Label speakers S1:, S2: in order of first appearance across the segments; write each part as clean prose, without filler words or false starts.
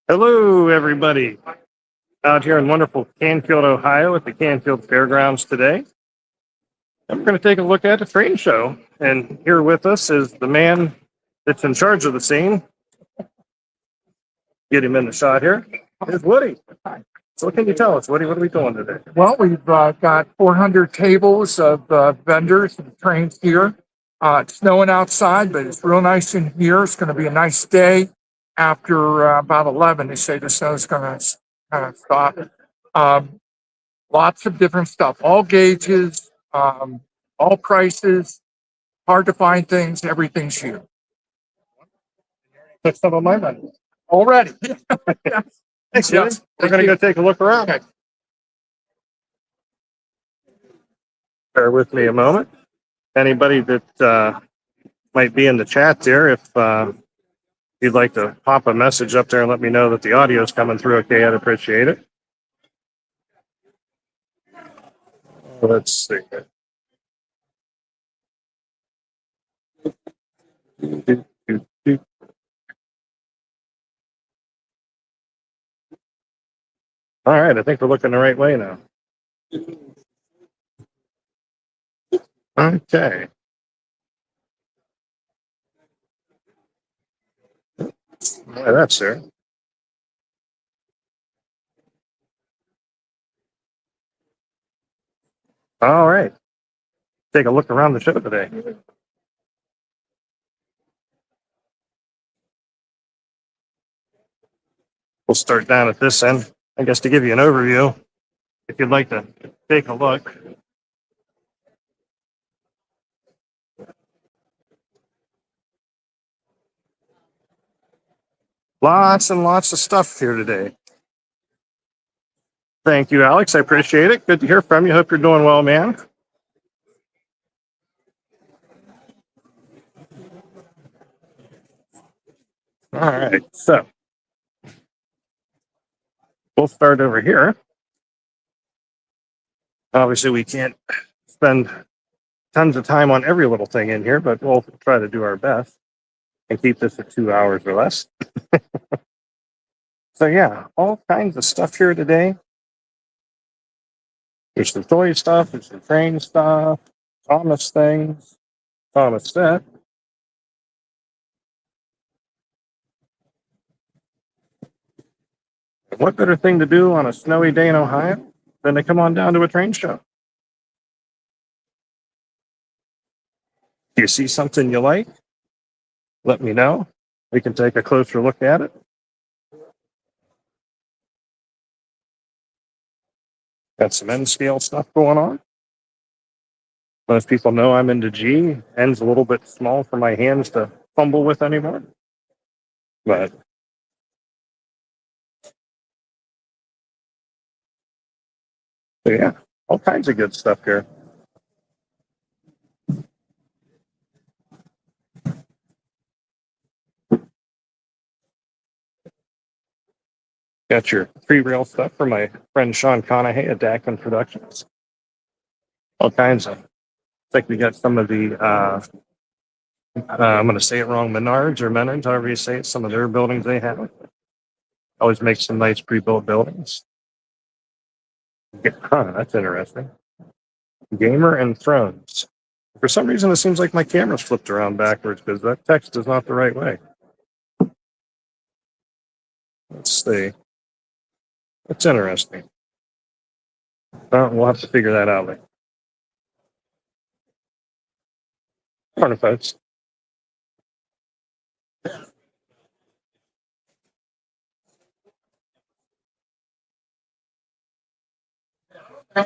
S1: Hello, everybody. Out here in wonderful Canfield, Ohio at the Canfield Fairgrounds today. And we're going to take a look at the train show. And here with us is the man that's in charge of the scene. Get him in the shot here. Here's Woody. So what can you tell us, Woody? What are we doing today?
S2: Well, we've got 400 tables of vendors and trains here. It's snowing outside, but it's real nice in here. It's going to be a nice day. After about 11, they say the snow's going to kind of stop. Lots of different stuff, all gauges, all prices, hard to find things, everything's here.
S1: Took some of my money.
S2: Already.
S1: Thanks, Woody. We're going to go take a look around.
S2: Okay.
S1: Bear with me a moment. Anybody that might be in the chat there, if you'd like to pop a message up there and let me know that the audio is coming through okay, I'd appreciate it. Let's see. All right, I think we're looking the right way now. Okay. Yeah, that's there. All right. Take a look around the show today. We'll start down at this end. I guess to give you an overview, if you'd like to take a look. Lots and lots of stuff here today. Thank you, Alex. I appreciate it. Good to hear from you. Hope you're doing well, man. All right, so we'll start over here. Obviously, we can't spend tons of time on every little thing in here, but we'll try to do our best and keep this at 2 hours or less. So yeah, all kinds of stuff here today. There's some toy stuff, there's some train stuff, Thomas things, Thomas set. What better thing to do on a snowy day in Ohio than to come on down to a train show? If you see something you like, let me know. We can take a closer look at it. Got some N scale stuff going on. Most people know I'm into G. N's a little bit small for my hands to fumble with anymore. But so yeah, all kinds of good stuff here. Got your pre-rail stuff from my friend Sean Conahay at Dackman Productions. All kinds of. I think we got some of the, I'm going to say it wrong, Menards or Menards, however you say it, some of their buildings they have. Always make some nice pre-built buildings. Huh, that's interesting. Gamer and Thrones. For some reason, it seems like my camera's flipped around backwards because that text is not the right way. Let's see. That's interesting. We'll have to figure that out later. Morning, folks. So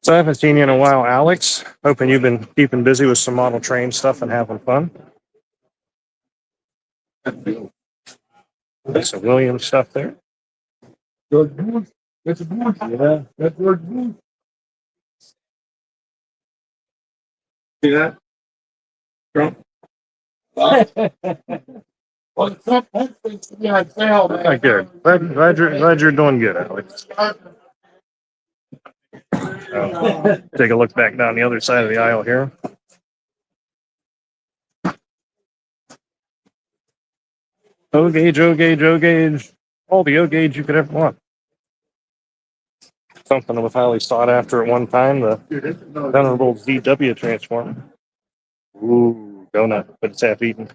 S1: I haven't seen you in a while, Alex. Hoping you've been keeping busy with some model train stuff and having fun. There's some Williams stuff there.
S2: George Bush. That's a Bush. Yeah, that's George Bush.
S1: See that?
S2: Well, Trump thinks to be on sale, man.
S1: Not good. Glad you're doing good, Alex. Take a look back down the other side of the aisle here. O gauge, O gauge, O gauge, all the O gauge you could ever want. Something that was highly sought after at one time, the venerable VW transformer. Ooh, donut, but it's half eaten.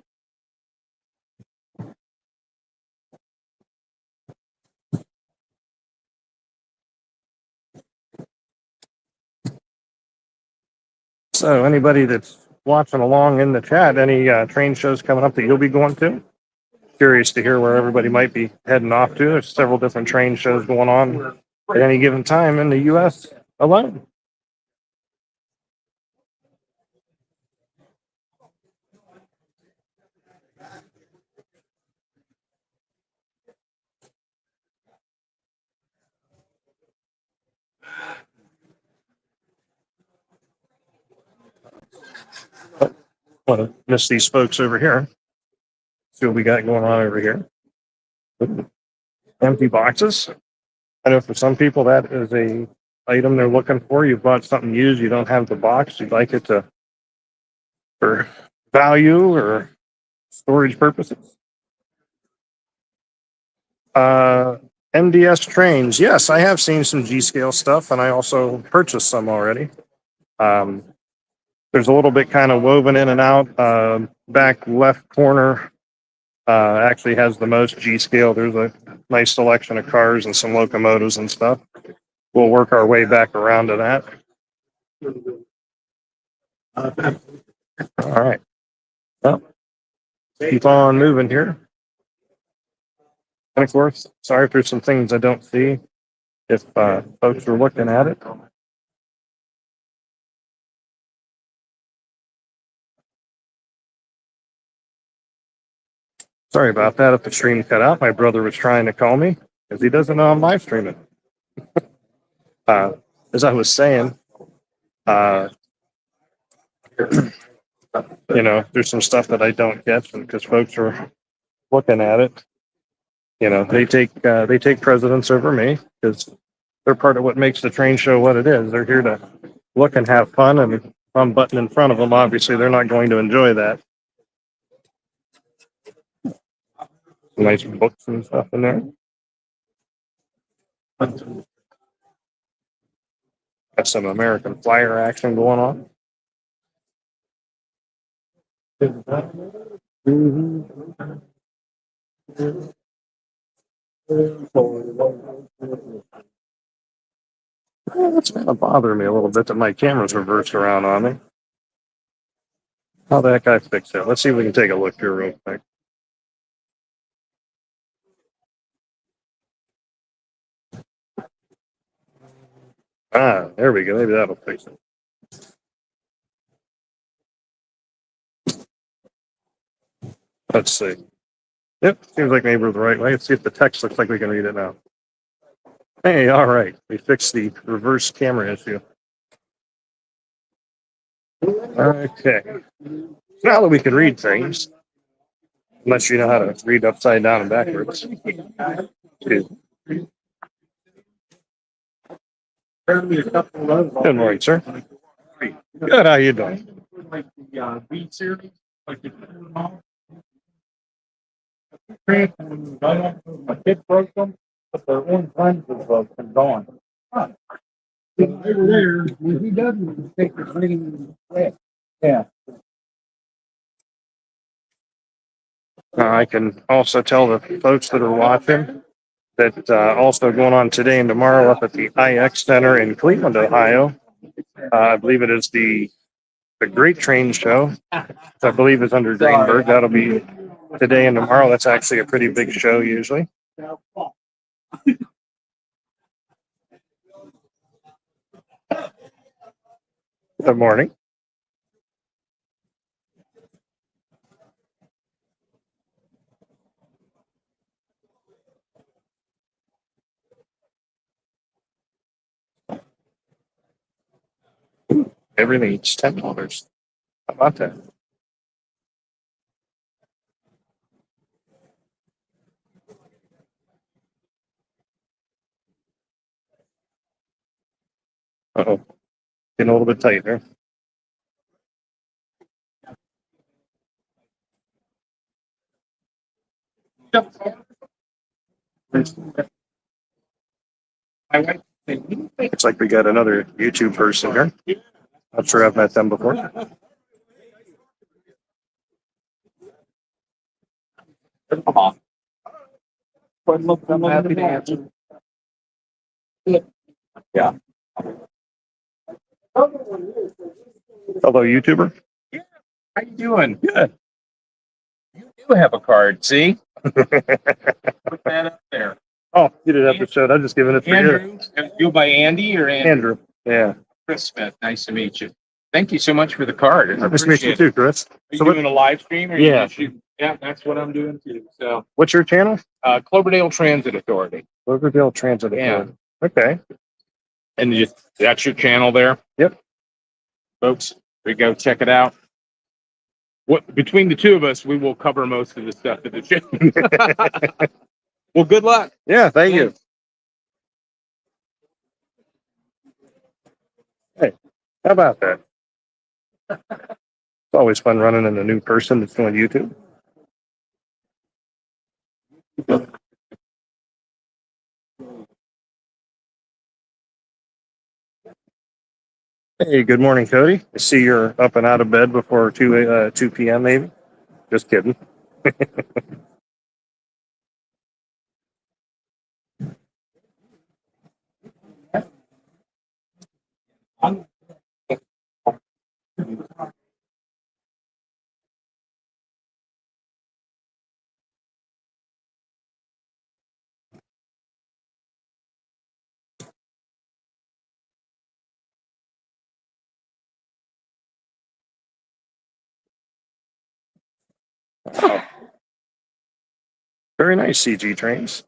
S1: So, anybody that's watching along in the chat, any train shows coming up that you'll be going to? Curious to hear where everybody might be heading off to. There's several different train shows going on at any given time in the U.S. alone. Want to miss these folks over here. See what we got going on over here. Empty boxes. I know for some people that is a item they're looking for. You bought something used, you don't have the box, you'd like it to for value or storage purposes. MDS trains. Yes, I have seen some G scale stuff, and I also purchased some already. There's a little bit kind of woven in and out. Back left corner actually has the most G scale. There's a nice selection of cars and some locomotives and stuff. We'll work our way back around to that. All right. Well, keep on moving here. And of course, sorry if there's some things I don't see if folks are looking at it. Sorry about that if the stream cut out. My brother was trying to call me because he doesn't know I'm live streaming. As I was saying, there's some stuff that I don't get because folks are looking at it. They take precedence over me because they're part of what makes the train show what it is. They're here to look and have fun, and if I'm button in front of them, obviously they're not going to enjoy that. Nice books and stuff in there. Got some American Flyer action going on. That's kind of bothering me a little bit that my camera's reversed around on me. How the heck I fix it? Let's see if we can take a look here real quick. There we go. Maybe that'll fix it. Let's see. Yep, seems like maybe we're the right way. Let's see if the text looks like we can read it now. Hey, all right. We fixed the reverse camera issue. Okay. Now that we can read things, unless you know how to read upside down and backwards. Good morning, sir. Good. How you doing? My kid broke them, but their own friends have broken gone. They were there. He doesn't take the green. Yeah. I can also tell the folks that are watching that also going on today and tomorrow up at the IX Center in Cleveland, Ohio. I believe it is the Great Train Show. I believe is under Greenberg. That'll be today and tomorrow. That's actually a pretty big show usually. Good morning. Everything eats $10. How about that? Uh-oh. Getting a little bit tight there. Looks like we got another YouTube person here. Not sure I've met them before.
S2: I'm happy to answer. Yeah.
S1: Hello, YouTuber.
S3: How you doing?
S1: Good.
S3: You do have a card, see? Put that up there.
S1: Oh, you did have to show it. I'm just giving it for you.
S3: Andrew, you by Andy or Andrew?
S1: Andrew. Yeah.
S3: Chris Smith, nice to meet you. Thank you so much for the card. I
S1: Nice to meet you
S3: appreciate it.
S1: too, Chris.
S3: Are you
S1: So what,
S3: doing a live stream? Or
S1: Yeah.
S3: Yeah, that's what I'm doing too. So,
S1: what's your channel?
S3: Cloverdale Transit Authority.
S1: Cloverdale Transit Authority. Okay.
S3: And that's your channel there?
S1: Yep.
S3: Folks, we go check it out. Between the two of us, we will cover most of the stuff at the show. Well, good luck.
S1: Yeah, thank you. Hey, how about that? It's always fun running into a new person that's doing YouTube. Hey, good morning, Cody. I see you're up and out of bed before 2 p.m. maybe. Just kidding. Oh, very nice CG trains.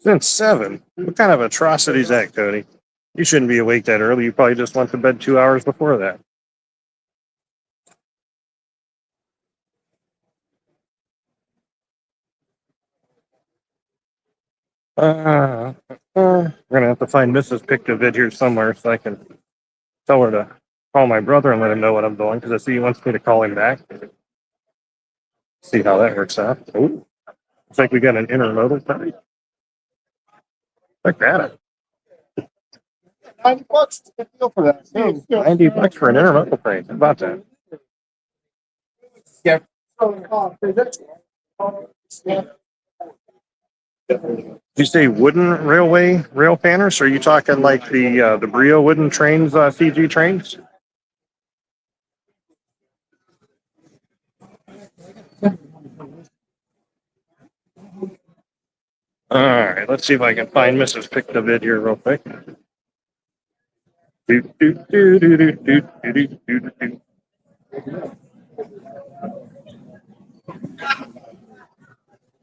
S1: Since 7. What kind of atrocity is that, Cody? You shouldn't be awake that early. You probably just went to bed 2 hours before that. We're gonna have to find MrPictovid here somewhere so I can tell her to call my brother and let him know what I'm doing because I see he wants me to call him back. See how that works out. Ooh, looks like we got an intermodal train. Look at it.
S2: $90 is a good deal for that.
S1: $90 for an intermodal train. How about that?
S2: Yeah.
S1: Did you say wooden railway rail panners? Or are you talking like the Brio wooden trains, CG trains? All right, let's see if I can find MrPictovid here real quick. Do, do, do, do, do, do, do, do, do, do.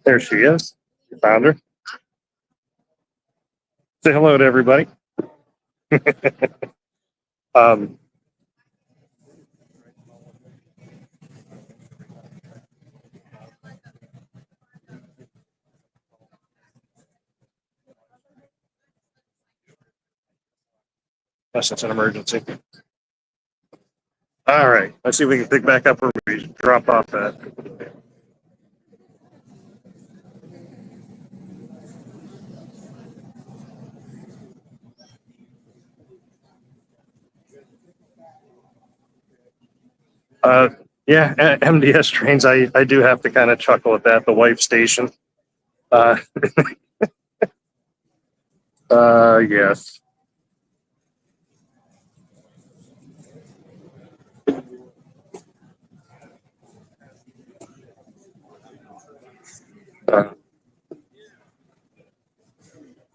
S1: There she is. Found her. Say hello to everybody. um, Unless it's an emergency. All right, let's see if we can pick back up where we drop off at. Yeah, MDS trains. I do have to kind of chuckle at that. The wife station. Uh, yes. Uh,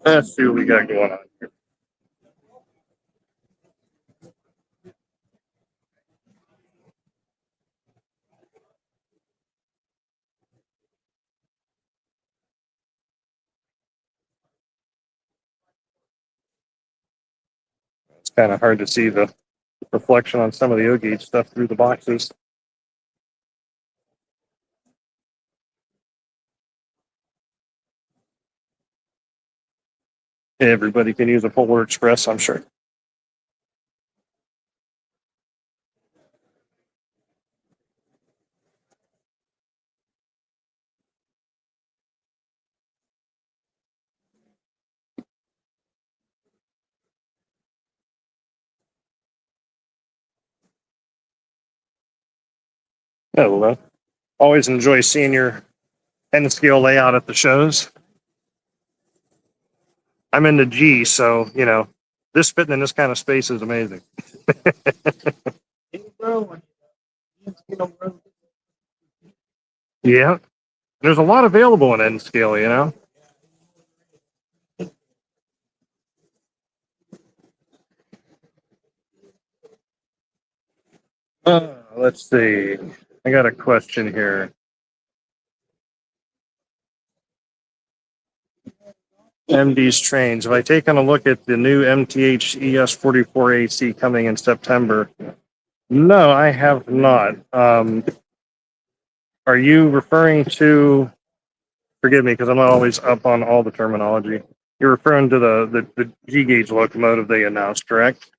S1: let's see what we got going on here. It's kind of hard to see the reflection on some of the O-gauge stuff through the boxes. Everybody can use a Polar Express, I'm sure. Hello. Always enjoy seeing your N scale layout at the shows. I'm into G, so you know, this fitting in this kind of space is amazing. Yeah, there's a lot available in N scale, you know. Let's see. I got a question here. MD's trains. Have I taken a look at the new MTH ES44AC coming in September? No, I have not. Are you referring to? Forgive me, because I'm not always up on all the terminology. You're referring to the G gauge locomotive they announced, correct?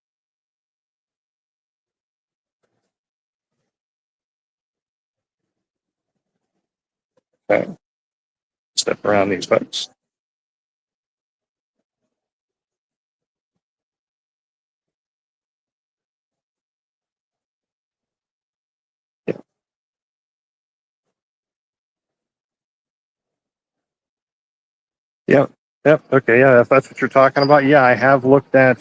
S1: Okay. Step around these folks. Yeah. Yep. Yep. Okay. Yeah. If that's what you're talking about, yeah, I have looked at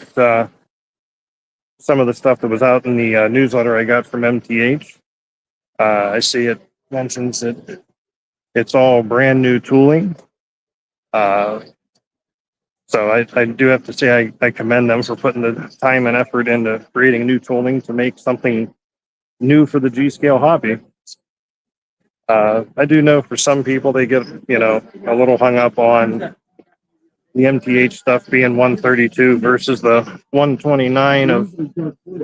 S1: some of the stuff that was out in the newsletter I got from MTH. I see it mentions that it's all brand new tooling. Uh, so I do have to say I commend them for putting the time and effort into creating new tooling to make something new for the G scale hobby. I do know for some people they get, you know, a little hung up on the MTH stuff being 132 versus the 129 of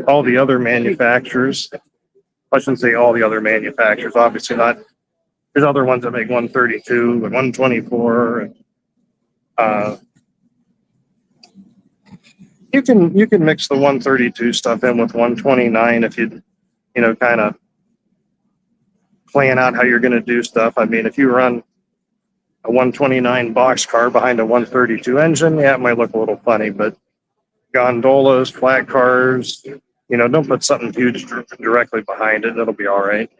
S1: all the other manufacturers. I shouldn't say all the other manufacturers, obviously not. There's other ones that make 132 and 124. Uh, you can mix the 132 stuff in with 129 if you know, kind of plan out how you're going to do stuff. I mean, if you run a 129 box car behind a 132 engine, yeah, it might look a little funny, but gondolas, flat cars, you know, don't put something huge directly behind it. It'll be all right.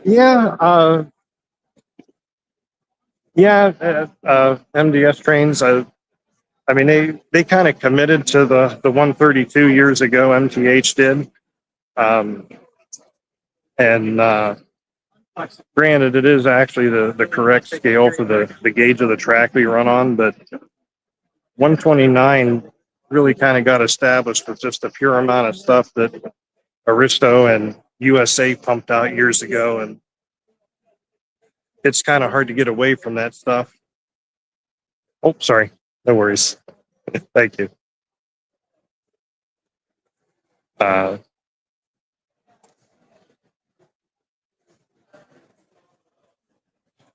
S1: Yeah, MDS trains. I mean, they kind of committed to the 132 years ago. MTH did, um, and granted, it is actually the correct scale for the gauge of the track we run on, but 129 really kind of got established with just a pure amount of stuff that Aristo and USA pumped out years ago, and it's kind of hard to get away from that stuff. Oh, sorry. No worries. Thank you. Uh,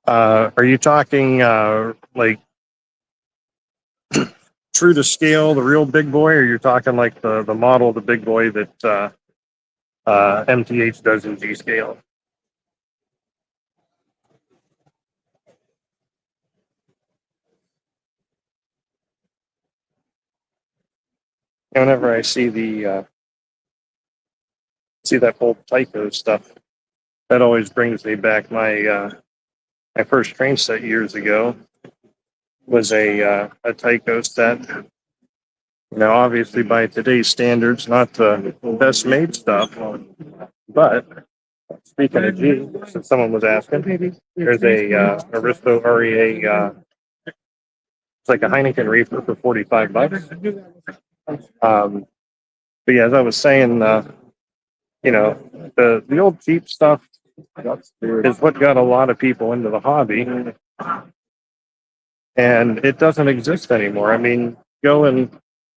S1: are you talking like true to scale, the real big boy, or you're talking like the model of the big boy that MTH does in G scale? Whenever I see the see that whole Tycho stuff, that always brings me back. My first train set years ago was a Tycho set. You know, obviously by today's standards, not the best made stuff, but speaking of G, since someone was asking, there's a Aristo REA. It's like a Heineken reefer for $45. But yeah, as I was saying, you know, the old cheap stuff is what got a lot of people into the hobby, and it doesn't exist anymore. I mean, go and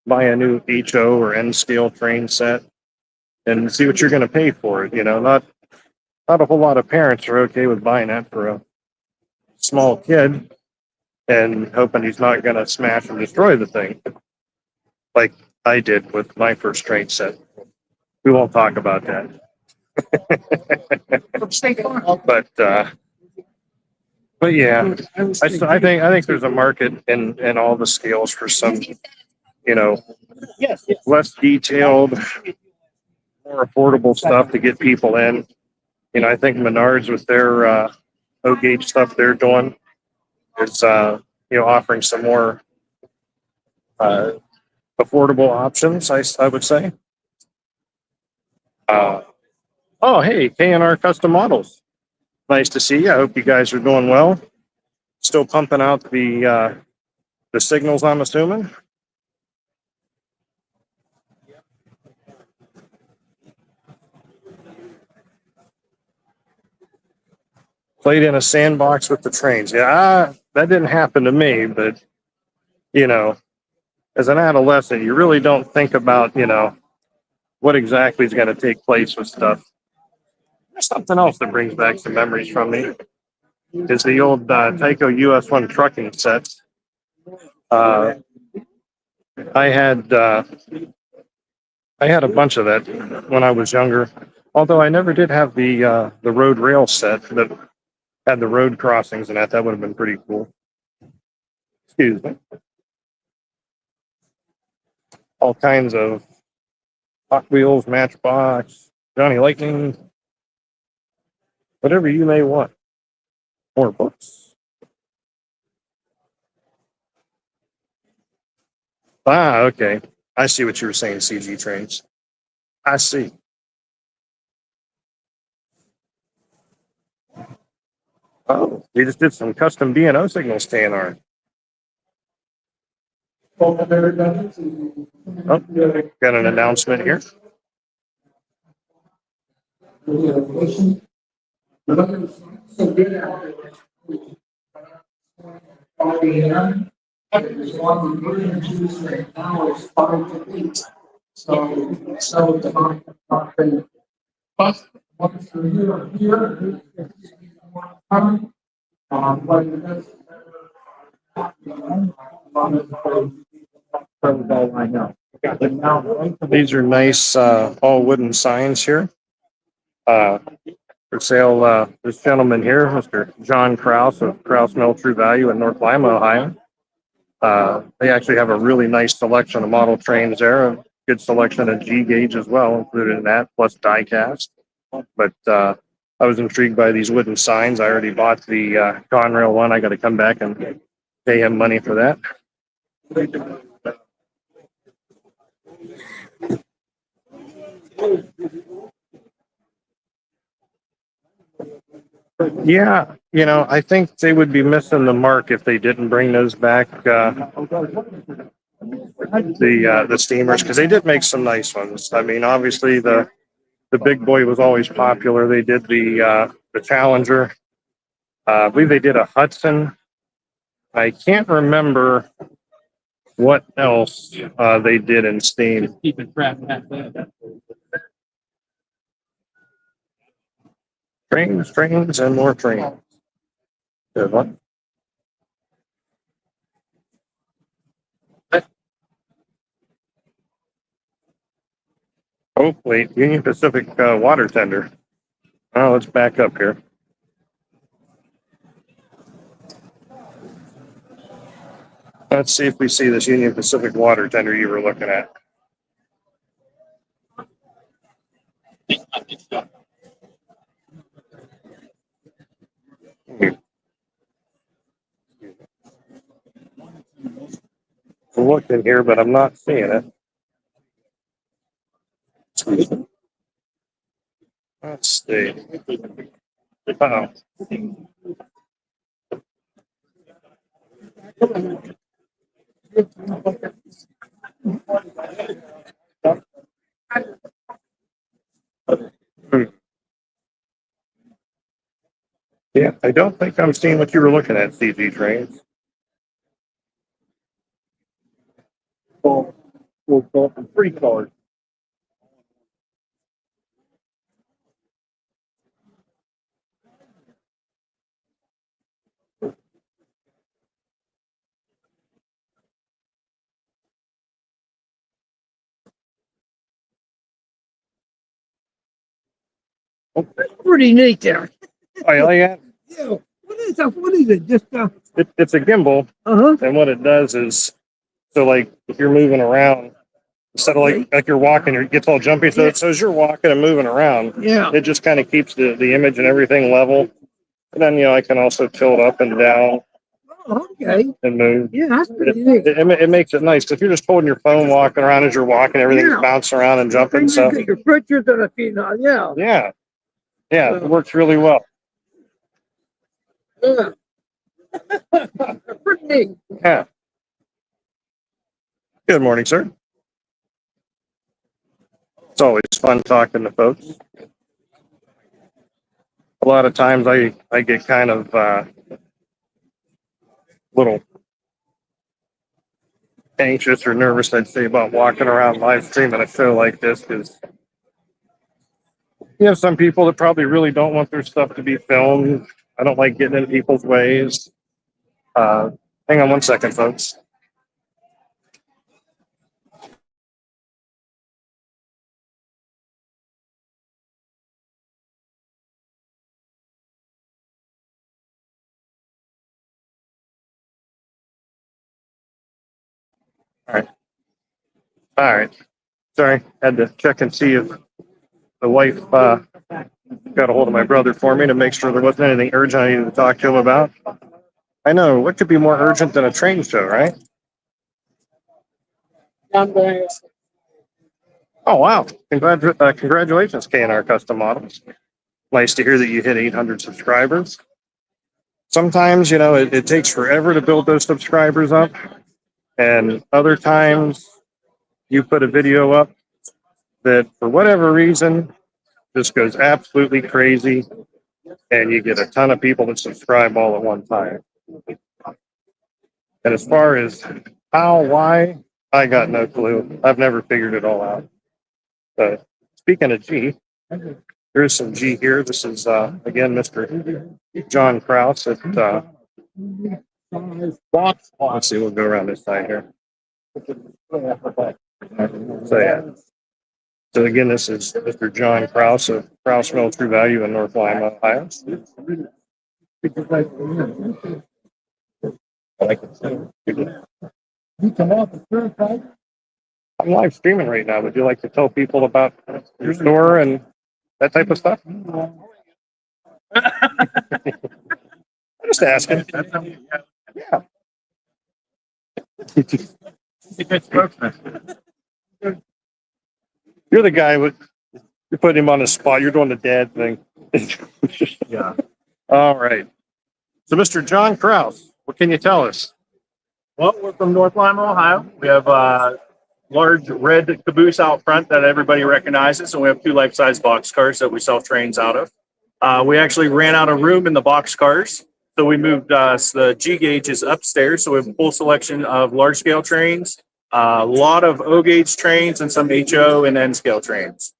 S1: buy a new HO or N scale train set and see what you're going to pay for it. You know, not a whole lot of parents are okay with buying that for a small kid and hoping he's not going to smash and destroy the thing like I did with my first train set. We won't talk about that. But yeah, I think there's a market in all the scales for some, less detailed, more affordable stuff to get people in. I think Menards with their O gauge stuff they're doing is offering some more uh, affordable options. I would say. Oh hey, K&R Custom Models. Nice to see you. I hope you guys are doing well. Still pumping out the signals, I'm assuming. Played in a sandbox with the trains. Yeah, that didn't happen to me, but as an adolescent, you really don't think about, what exactly is going to take place with stuff. There's something else that brings back some memories from me. Is the old Tyco US1 trucking sets. I had a bunch of that when I was younger. Although I never did have the road rail set that had the road crossings and that would have been pretty cool. Excuse me. All kinds of Hot Wheels, Matchbox, Johnny Lightning, whatever you may want. More books. Ah, okay. I see what you were saying, CG trains. I see. Oh, they just did some custom B&O signals, K&R. Oh, got an announcement here. These are nice all wooden signs here. For sale, this gentleman here, Mr. John Krauss of Krauss Mill True Value in North Lima, Ohio. They actually have a really nice selection of model trains there, a good selection of G gauge as well, included in that, plus die cast. But I was intrigued by these wooden signs. I already bought the Conrail one. I got to come back and pay him money for that. Yeah, I think they would be missing the mark if they didn't bring those back. The steamers, because they did make some nice ones. I mean, obviously the big boy was always popular. They did the Challenger. I believe they did a Hudson. I can't remember what else they did in steam. Trains, and more trains. Good one. Oh, wait, Union Pacific water tender. Oh, let's back up here. Let's see if we see this Union Pacific water tender you were looking at. I'm looking here, but I'm not seeing it. Let's see. Uh-oh. Yeah, I don't think I'm seeing what you were looking at, CG trains. We'll go from 3 cars.
S4: Pretty neat there.
S1: Oh, you like that?
S4: Yeah. What is that? What is it? Just
S1: It's a gimbal,
S4: uh-huh.
S1: and what it does is, so like if you're moving around, instead of like you're walking, it gets all jumpy. So as you're walking and moving around,
S4: Yeah.
S1: it just kind of keeps the image and everything level. And then I can also tilt up and down
S4: Oh, okay.
S1: and move.
S4: Yeah, that's pretty neat.
S1: It makes it nice. If you're just holding your phone walking around as you're walking, everything's
S4: Yeah.
S1: bouncing around and jumping.
S4: And
S1: So
S4: you get your pictures and a few, yeah.
S1: Yeah, it works really well.
S4: Yeah. Pretty neat.
S1: Yeah. Good morning, sir. It's always fun talking to folks. A lot of times I get kind of little anxious or nervous, I'd say, about walking around live streaming a show like this, because you have some people that probably really don't want their stuff to be filmed. I don't like getting in people's ways. Hang on one second, folks. All right. Sorry, had to check and see if the wife got a hold of my brother for me to make sure there wasn't anything urgent I needed to talk to him about. I know, what could be more urgent than a train show, right? Oh, wow. Congratulations, K&R Custom Models. Nice to hear that you hit 800 subscribers. Sometimes, it takes forever to build those subscribers up. And other times, you put a video up that, for whatever reason, just goes absolutely crazy. And you get a ton of people that subscribe all at one time. And as far as how, why, I got no clue. I've never figured it all out. Speaking of G, there's some G here. This is, again, Mr. John Krauss at, let's see, we'll go around this side here. So, yeah. So, again, this is Mr. John Krauss of Krauss Mill True Value in North Lima, Ohio. I'm live streaming right now. Would you like to tell people about your store and that type of stuff? I'm just asking. Yeah. You're the guy with, you're putting him on the spot. You're doing the dad thing. Yeah. All right. So, Mr. John Krauss, what can you tell us?
S5: Well, we're from North Lima, Ohio. We have a large red caboose out front that everybody recognizes, and we have 2 life-size box cars that we sell trains out of. We actually ran out of room in the box cars, so we moved the G gauges upstairs. So we have a full selection of large-scale trains, a lot of O-gauge trains, and some HO and N-scale trains.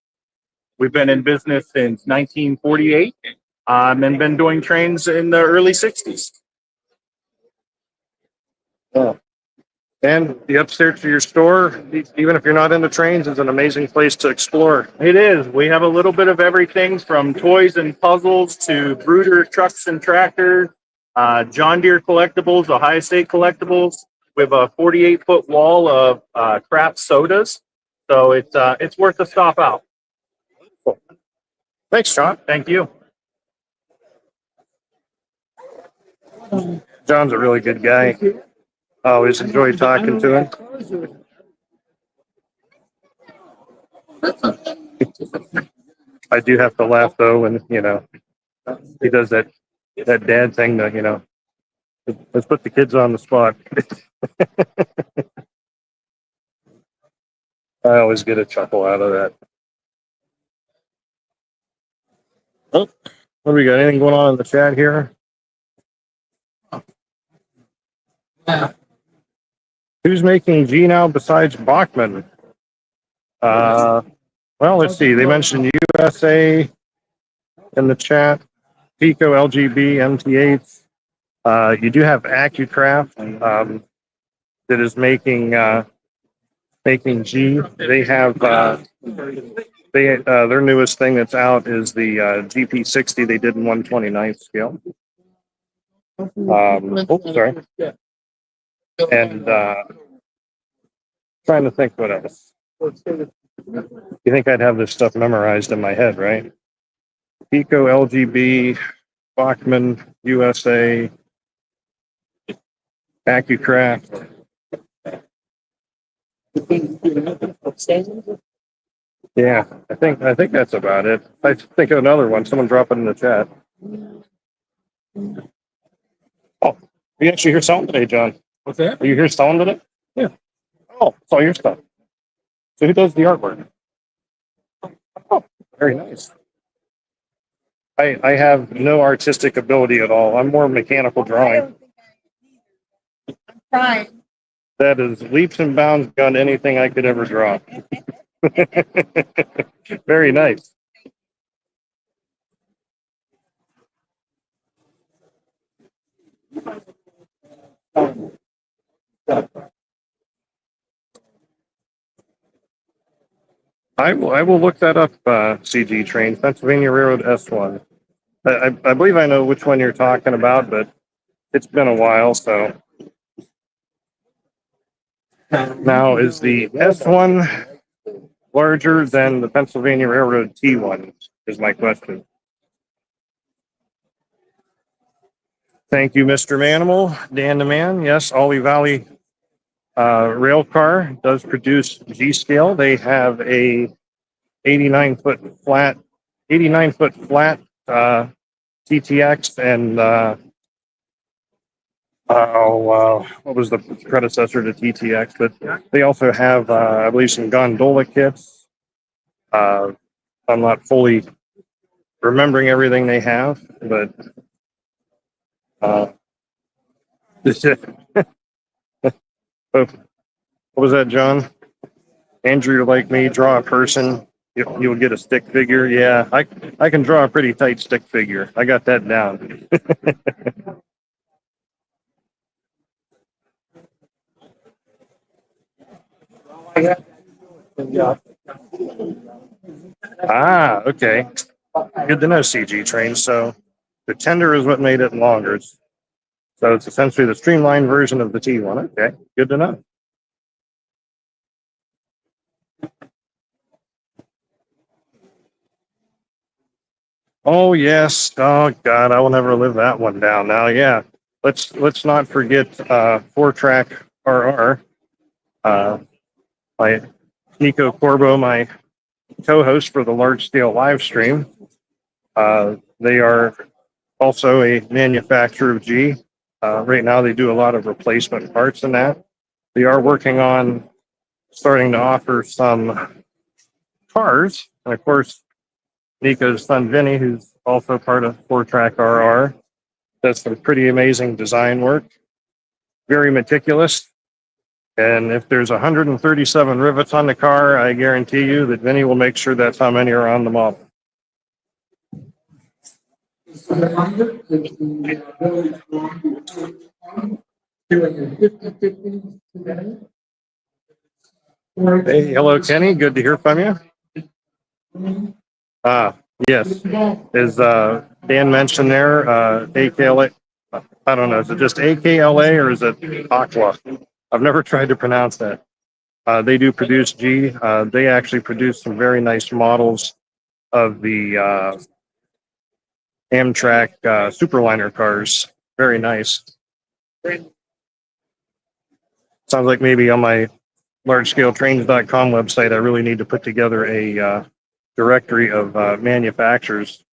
S5: We've been in business since 1948 and been doing trains in the early 60s.
S1: Oh. And the upstairs to your store, even if you're not into trains, is an amazing place to explore.
S5: It is. We have a little bit of everything from toys and puzzles to brooder trucks and tractors, John Deere collectibles, Ohio State collectibles. We have a 48-foot wall of craft sodas, so it's worth a stop out.
S1: Cool. Thanks, John.
S5: Thank you.
S1: John's a really good guy. I always enjoy talking to him. I do have to laugh though when he does that dad thing that let's put the kids on the spot. I always get a chuckle out of that. Oh, what do we got? Anything going on in the chat here? Who's making G now besides Bachman? Well, let's see. They mentioned USA in the chat. Pico, LGB, MT8. You do have AccuCraft that is making G. They They their newest thing that's out is the GP60. They did in 1/29th scale. Sorry. And trying to think what else. You think I'd have this stuff memorized in my head, right? Pico, LGB, Bachman, USA, AccuCraft. Yeah, I think that's about it. I think of another one. Someone drop it in the chat. Oh, are you actually here selling today, John?
S2: What's that?
S1: Are you here selling today? Yeah. Oh, it's all your stuff. So who does the artwork? Oh, very nice. I have no artistic ability at all. I'm more mechanical drawing.
S6: Fine.
S1: That is leaps and bounds beyond anything I could ever draw. Very nice. I will look that up, CG train, Pennsylvania Railroad S1. I believe I know which one you're talking about, but it's been a while, so. Now, is the S1 larger than the Pennsylvania Railroad T1, is my question. Thank you, Mr. Manimal, Dan the Man. Yes, Ollie Valley rail car does produce G scale. They have a 89-foot flat TTX and what was the predecessor to TTX? But they also have, I believe, some gondola kits. I'm not fully remembering everything they have, but what was that, John? Andrew, like me, draw a person. You'll get a stick figure. Yeah, I can draw a pretty tight stick figure. I got that down. Okay. Good to know, CG train. So the tender is what made it longer. So it's essentially the streamlined version of the T1. Okay, good to know. Oh yes. Oh God, I will never live that one down. Now, yeah. Let's not forget 4-track RR. My Nico Corbo, my co-host for the large scale live stream. They are also a manufacturer of G. Right now, they do a lot of replacement parts in that. They are working on starting to offer some cars. And of course, Nico's son Vinny, who's also part of 4-track RR, does some pretty amazing design work. Very meticulous. And if there's 137 rivets on the car, I guarantee you that Vinny will make sure that's how many are on the model. Hey, hello, Kenny. Good to hear from you. Yes. Is Dan mentioned there, AKLA? I don't know. Is it just AKLA or is it Aqua? I've never tried to pronounce that. They do produce G. They actually produce some very nice models of the Amtrak Superliner cars. Very nice. Sounds like maybe on my largescaletrains.com website, I really need to put together a directory of manufacturers.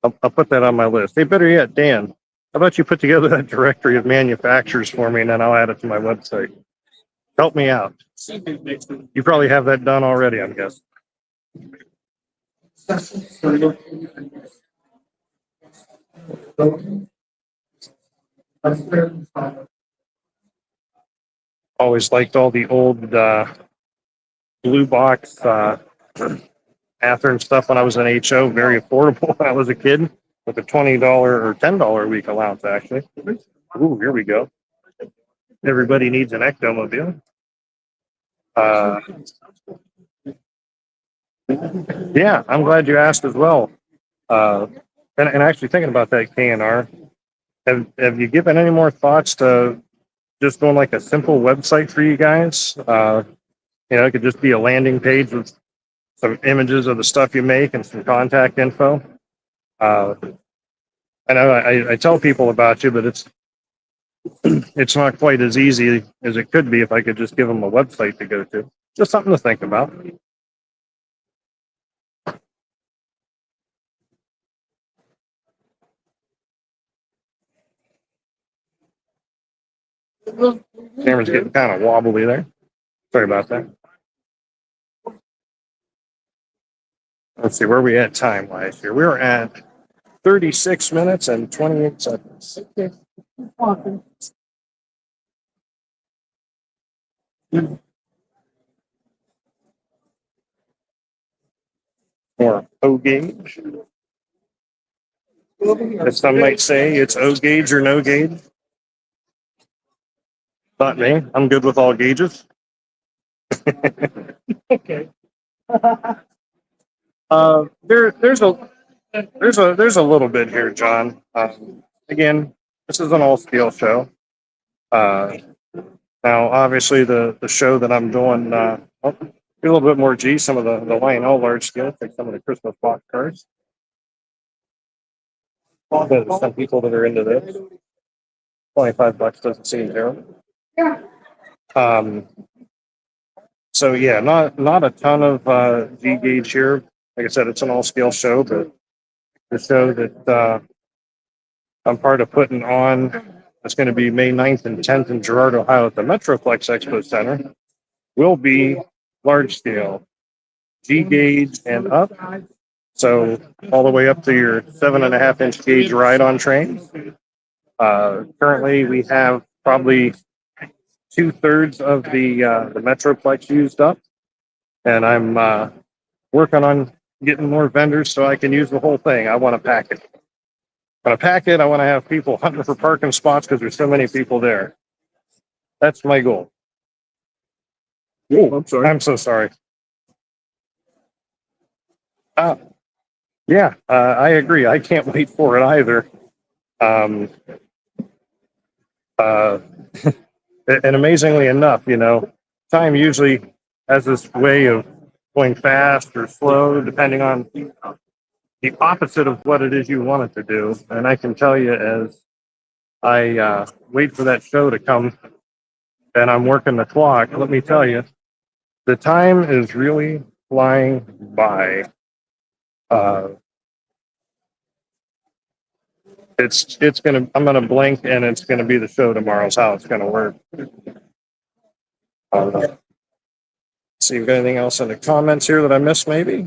S1: I'll put that on my list. Hey, better yet, Dan, how about you put together that directory of manufacturers for me and then I'll add it to my website. Help me out. You probably have that done already, I'm guessing. Always liked all the old blue box Athearn stuff when I was in HO. Very affordable when I was a kid with a $20 or $10 a week allowance, actually. Ooh, here we go. Everybody needs an ectomobile. Yeah, I'm glad you asked as well. Uh, and actually thinking about that KNR, have you given any more thoughts to just doing like a simple website for you guys? It could just be a landing page with some images of the stuff you make and some contact info. Uh, I know I tell people about you, but it's not quite as easy as it could be if I could just give them a website to go to. Just something to think about. Camera's getting kind of wobbly there. Sorry about that. Let's see where we at time wise here. We're at 36 minutes and 28 seconds. Or O gauge. As some might say, it's O gauge or no gauge. Not me. I'm good with all gauges.
S4: Okay.
S1: There's a little bit here, John. Again, this is an all steel show. Now, obviously, the show that I'm doing, a little bit more G. Some of the Lionel large scale, like some of the Christmas box cars. There's some people that are into this. $25 doesn't seem terrible.
S4: Yeah.
S1: So yeah, not a ton of G gauge here. Like I said, it's an all scale show, but the show that I'm part of putting on, it's going to be May 9th and 10th in Girard, Ohio at the Metroplex Expo Center, will be large scale, G gauge and up. So all the way up to your 7.5-inch gauge ride-on trains. Currently, we have probably 2/3 of the Metroplex used up, and I'm working on getting more vendors so I can use the whole thing. I want to pack it. I want to pack it. I want to have people hunting for parking spots because there's so many people there. That's my goal.
S3: Oh, I'm sorry.
S1: I'm so sorry. Yeah, I agree. I can't wait for it either. Um, uh, and amazingly enough, time usually has this way of going fast or slow, depending on the opposite of what it is you want it to do. And I can tell you, as I wait for that show to come and I'm working the clock, let me tell you, the time is really flying by. Uh, I'm gonna blink and it's gonna be the show tomorrow's how it's gonna work. See if you got anything else in the comments here that I missed, maybe?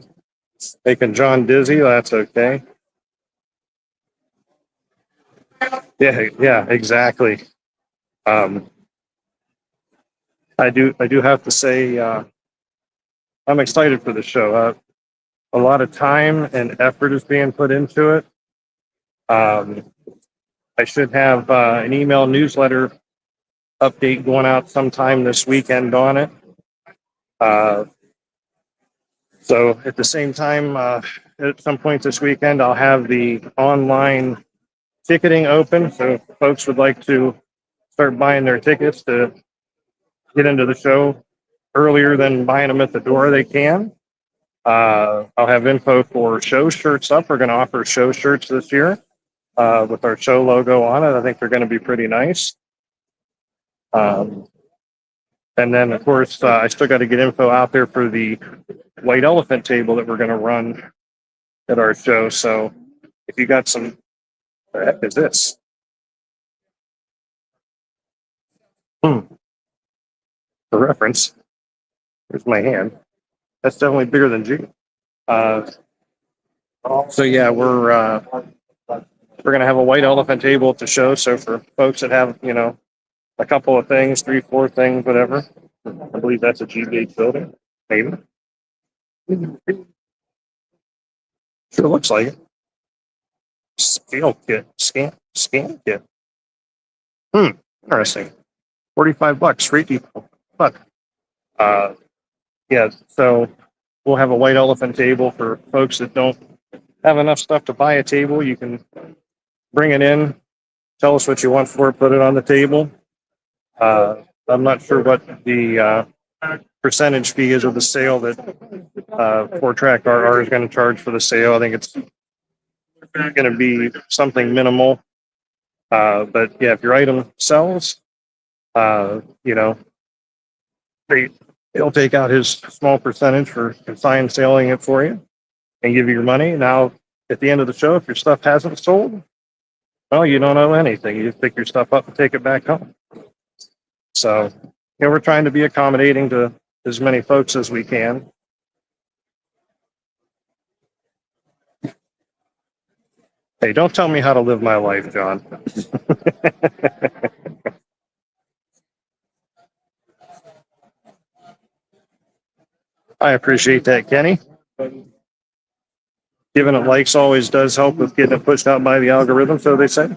S1: Making John dizzy, that's okay. Yeah, exactly. I do have to say, I'm excited for the show. A lot of time and effort is being put into it. I should have an email newsletter update going out sometime this weekend on it. So at the same time, at some point this weekend, I'll have the online ticketing open. So if folks would like to start buying their tickets to get into the show earlier than buying them at the door, they can. I'll have info for show shirts up. We're going to offer show shirts this year with our show logo on it. I think they're going to be pretty nice. And then, of course, I still got to get info out there for the white elephant table that we're going to run at our show. So if you got some, what the heck is this? For reference, here's my hand. That's definitely bigger than G. So yeah, we're going to have a white elephant table at the show. So for folks that have, a couple of things, 3, 4 things, whatever. I believe that's a G gauge building. Maybe. Sure looks like it. Scale kit, scan kit. Interesting. $45, free people. But yeah, so we'll have a white elephant table for folks that don't have enough stuff to buy a table. You can bring it in, tell us what you want for it, put it on the table. I'm not sure what the percentage fee is of the sale that 4-Track RR is going to charge for the sale. I think it's going to be something minimal. But yeah, if your item sells, you know, he'll take out his small percentage for consigned selling it for you and give you your money. Now, at the end of the show, if your stuff hasn't sold, well, you don't owe anything. You just pick your stuff up and take it back home. So, you know, we're trying to be accommodating to as many folks as we can. Hey, don't tell me how to live my life, John. I appreciate that, Kenny. Giving it likes always does help with getting it pushed out by the algorithm, so they say.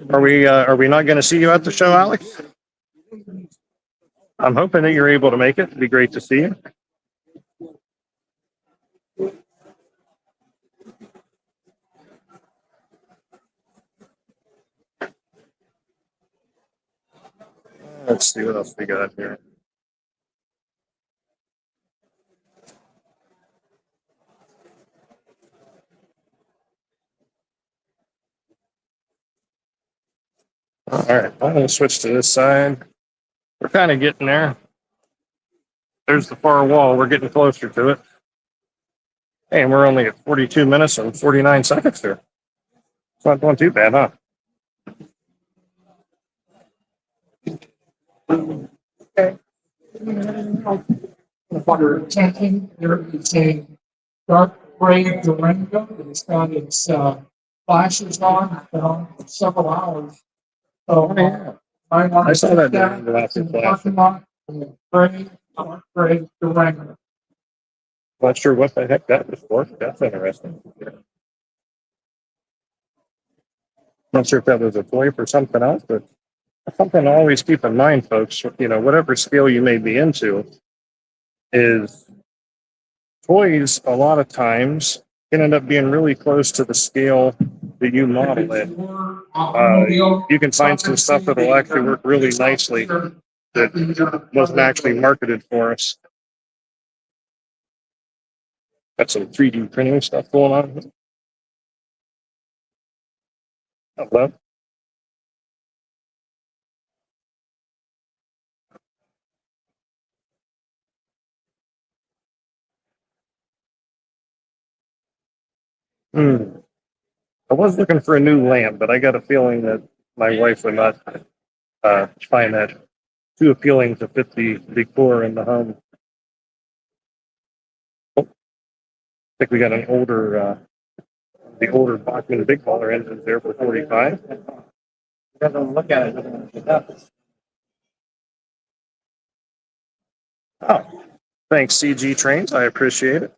S1: Are we not going to see you at the show, Alex? I'm hoping that you're able to make it. It'd be great to see you. Let's see what else we got here. All right, I'm going to switch to this side. We're kind of getting there. There's the far wall. We're getting closer to it. Hey, and we're only at 42 minutes and 49 seconds here. It's not doing too bad, huh?
S2: Okay. Water tanking, there is a dark gray Durango that has got its flashes on for several hours. So I want
S1: I
S2: to
S1: saw
S2: take
S1: that
S2: that
S1: Durango after
S2: in the
S1: class.
S2: parking lot, and gray, dark gray Durango.
S1: Not sure what the heck that was for. That's interesting. Not sure if that was a toy for something else, but something to always keep in mind, folks. You know, whatever scale you may be into, is toys a lot of times can end up being really close to the scale that you model it. You can find some stuff that'll actually work really nicely that wasn't actually marketed for us. Got some 3D printing stuff going on. Hello. I was looking for a new lamp, but I got a feeling that my wife would not find that too appealing to fit the decor in the home. Oh, I think we got an older, the older Bachmann big baller engines there for 45. Look at it. Oh, thanks, CG Trains. I appreciate it.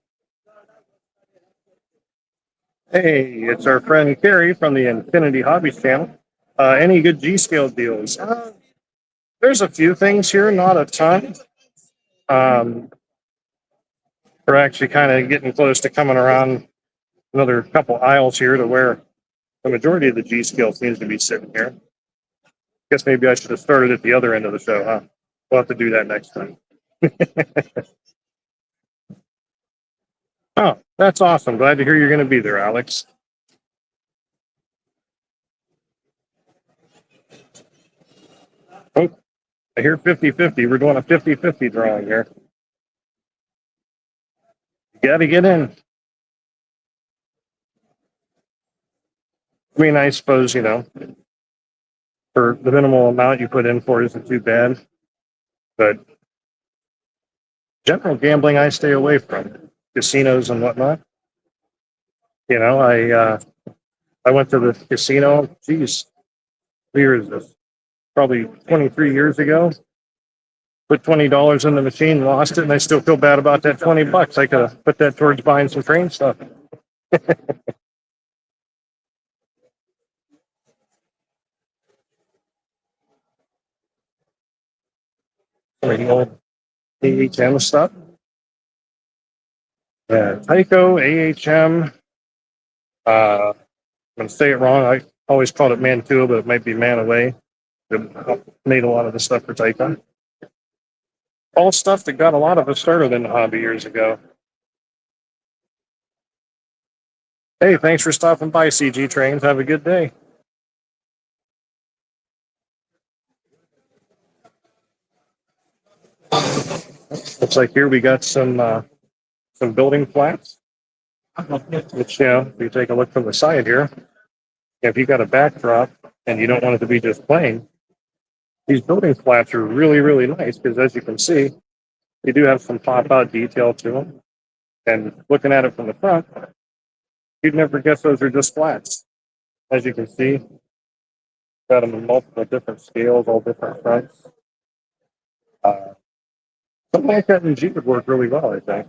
S1: Hey, it's our friend Carrie from the Infinity Hobbies channel. Any good G-scale deals? There's a few things here, not a ton. We're actually kind of getting close to coming around another couple aisles here to where the majority of the G-scale seems to be sitting here. Guess maybe I should have started at the other end of the show, huh? We'll have to do that next time. Oh, that's awesome. Glad to hear you're going to be there, Alex. Oh, I hear 50-50. We're doing a 50-50 drawing here. You got to get in. I mean, I suppose, you know, for the minimal amount you put in for isn't too bad. But general gambling, I stay away from. Casinos and whatnot. You know, I went to the casino, geez, what year is this? Probably 23 years ago. Put $20 in the machine, lost it, and I still feel bad about that $20. I could have put that towards buying some train stuff. some of the old AHM stuff. Yeah, Tyco, AHM. I'm going to say it wrong. I always called it Mantua, but it might be Man Away. It made a lot of the stuff for Tyco. All stuff that got a lot of us started in the hobby years ago. Hey, thanks for stopping by, CG Trains. Have a good day. Looks like here we got some building flats. Which, you know, if you take a look from the side here, if you got a backdrop and you don't want it to be just plain, these building flats are really, really nice because, as you can see, they do have some pop-out detail to them. And looking at it from the front, you'd never guess those are just flats. As you can see, got them in multiple different scales, all different fronts. Something like that in G would work really well, I think.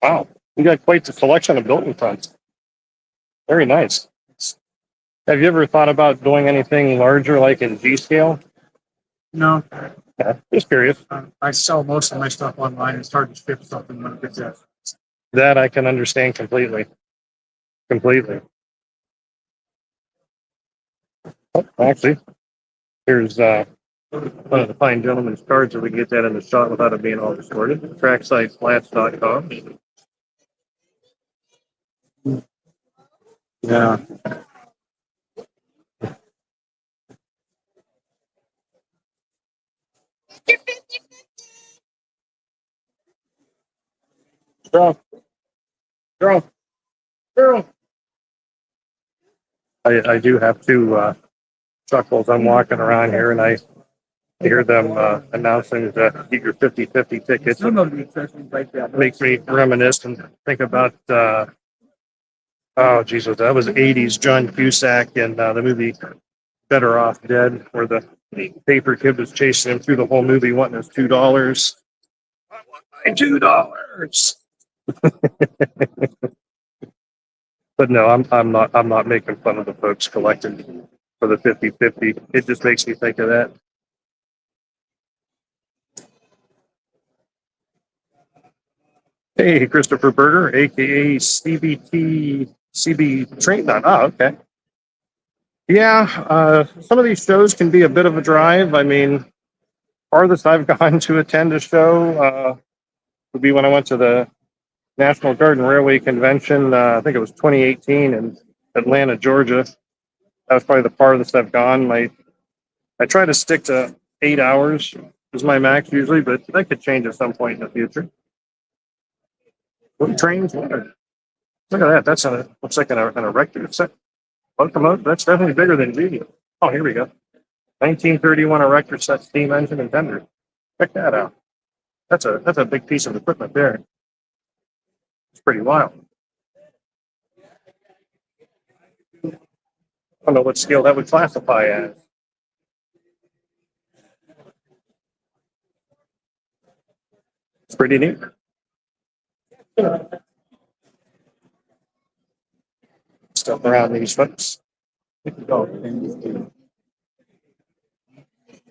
S1: Wow, you got quite the selection of building fronts. Very nice. Have you ever thought about doing anything larger, like in G scale?
S2: No,
S1: Yeah, just curious.
S2: I sell most of my stuff online. It's hard to ship something when it gets there.
S1: That I can understand completely. Completely. Oh, actually, here's one of the fine gentleman's cards, so we can get that in the shot without it being all distorted. Tracksiteflats.com. Yeah. Girl. Girl. Girl. I do have two chuckles. I'm walking around here and I hear them announcing that get your 50/50 tickets. It makes me reminisce and think about oh Jesus, that was 80s John Cusack and the movie Better Off Dead, where the paper kid was chasing him through the whole movie wanting his $2. I want my $2. But no, I'm not making fun of the folks collecting for the 50/50. It just makes me think of that. Hey, Christopher Berger, aka CB Train Nut. Oh, okay. Yeah, some of these shows can be a bit of a drive. I mean, farthest I've gone to attend a show would be when I went to the National Garden Railway Convention. I think it was 2018 in Atlanta, Georgia. That was probably the farthest I've gone. I try to stick to 8 hours is my max usually, but that could change at some point in the future. What trains? Look at that. That's looks like an erector set. Locomotive. That's definitely bigger than G. Oh, here we go. 1931 erector set steam engine and tender. Check that out. That's a big piece of equipment there. It's pretty wild. I don't know what scale that would classify as. It's pretty neat. Stuff around these folks. And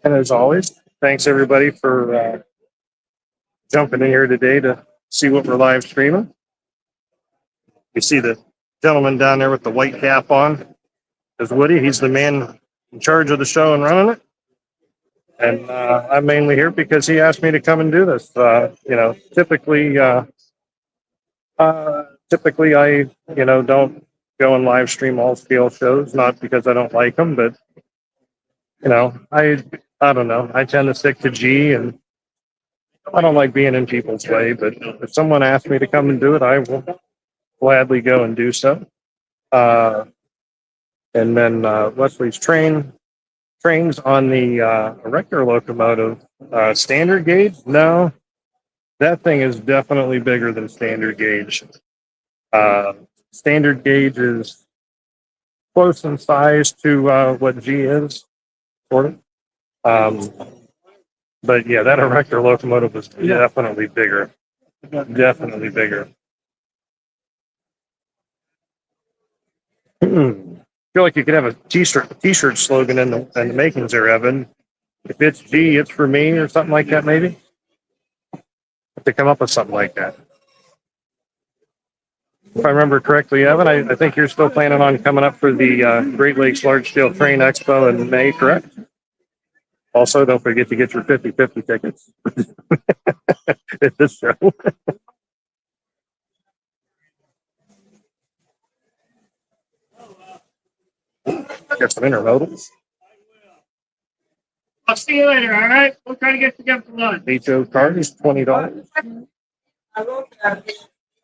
S1: as always, thanks everybody for jumping in here today to see what we're live streaming. You see the gentleman down there with the white cap on is Woody. He's the man in charge of the show and running it. And I'm mainly here because he asked me to come and do this. Typically I, don't go and live stream all scale shows, not because I don't like them, but, I don't know. I tend to stick to G, and I don't like being in people's way, but if someone asks me to come and do it, I will gladly go and do so. And then Wesley's trains on the erector locomotive. Standard gauge? No, that thing is definitely bigger than standard gauge. Standard gauge is close in size to what G is, sort of. But yeah, that erector locomotive was definitely bigger. Definitely bigger. Feel like you could have a t-shirt slogan in the makings there, Evan. If it's G, it's for me, or something like that, maybe. If they come up with something like that. If I remember correctly, Evan, I think you're still planning on coming up for the Great Lakes Large Scale Train Expo in May, correct? Also, don't forget to get your 50/50 tickets at this show. Get some intermodals.
S4: I'll see you later, all right? We'll try to get together for lunch.
S1: HO cars, $20.
S4: All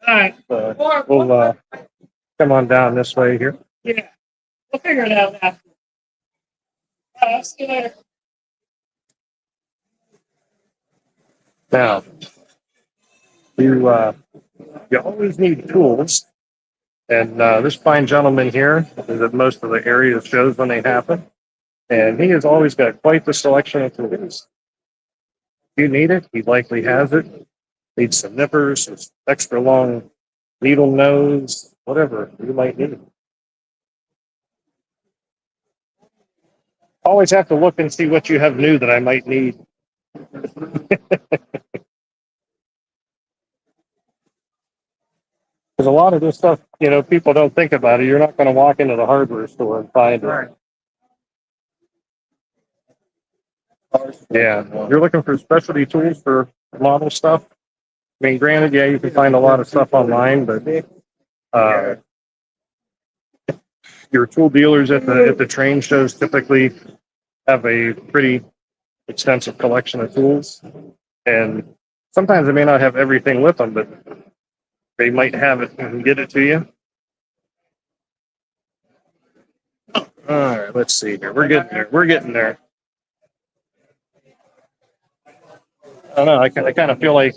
S4: right.
S1: We'll come on down this way here.
S4: Yeah. We'll figure it out after. All right, I'll see you later.
S1: Now, you always need tools, and this fine gentleman here is at most of the area shows when they happen, and he has always got quite the selection of tools. If you need it, he likely has it. Needs some nippers, some extra long needle nose, whatever you might need. Always have to look and see what you have new that I might need. Because a lot of this stuff, people don't think about it. You're not going to walk into the hardware store and find it. Yeah, you're looking for specialty tools for model stuff. I mean, granted, yeah, you can find a lot of stuff online, but your tool dealers at the train shows typically have a pretty extensive collection of tools, and sometimes they may not have everything with them, but they might have it and get it to you. All right, let's see here. We're getting there. We're getting there. I don't know. I kind of feel like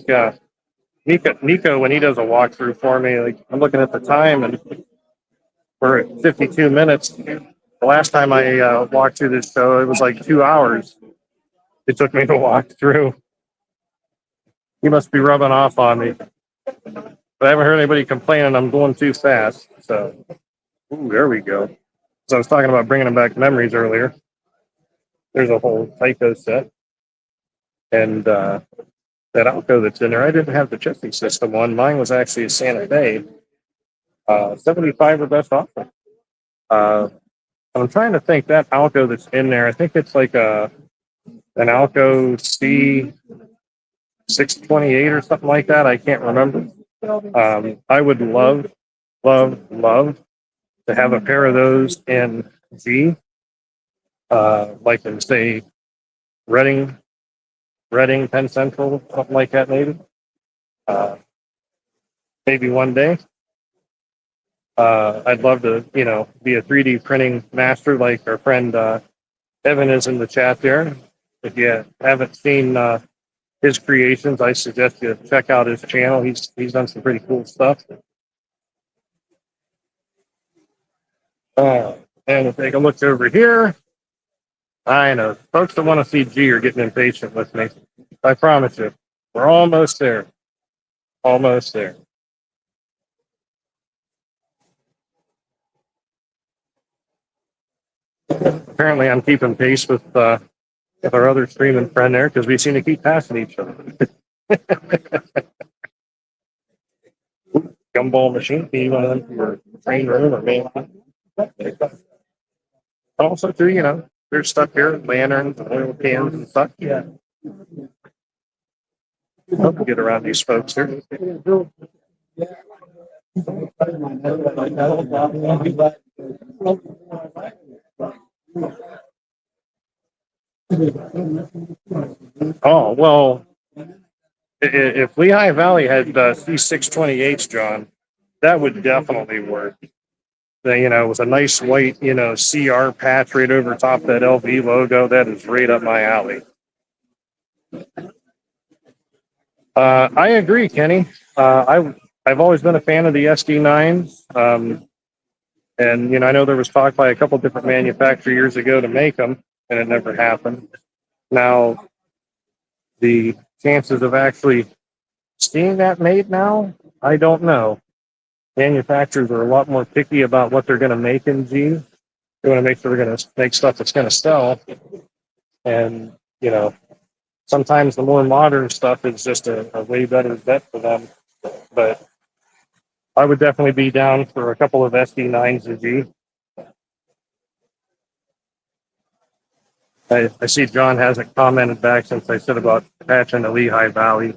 S1: Nico, when he does a walkthrough for me, like I'm looking at the time and we're at 52 minutes. The last time I walked through this show, it was like 2 hours. It took me to walk through. He must be rubbing off on me. But I haven't heard anybody complaining I'm going too fast. So, ooh, there we go. So I was talking about bringing back memories earlier. There's a whole Tyco set. And that Alco that's in there, I didn't have the chassis system one. Mine was actually a Santa Fe. 75 or best offer. I'm trying to think that Alco that's in there. I think it's like an Alco C628 or something like that. I can't remember. I would love to have a pair of those in G, like in say Reading, Penn Central, something like that, maybe. Maybe one day. I'd love to, be a 3D printing master like our friend Evan is in the chat there. If you haven't seen his creations, I suggest you check out his channel. He's done some pretty cool stuff. And we'll take a look over here. I know folks that want to see G are getting impatient with me. I promise you, we're almost there. Almost there. Apparently, I'm keeping pace with our other streaming friend there because we seem to keep passing each other. Gumball machine, can you one of them for your train room or main line? Also, too, there's stuff here, lanterns, oil cans, and stuff. Yeah. Hope we get around these folks here. Oh, well, if Lehigh Valley had C628s, John, that would definitely work. With a nice white, CR patch right over top of that LV logo, that is right up my alley. I agree, Kenny. I've always been a fan of the SD9s. And, I know there was talk by a couple different manufacturers years ago to make them, and it never happened. Now, the chances of actually seeing that made now, I don't know. Manufacturers are a lot more picky about what they're going to make in G. They want to make sure they're going to make stuff that's going to sell. And, you know, sometimes the more modern stuff is just a way better bet for them. But I would definitely be down for a couple of SD9s in G. I see John hasn't commented back since I said about patching the Lehigh Valley.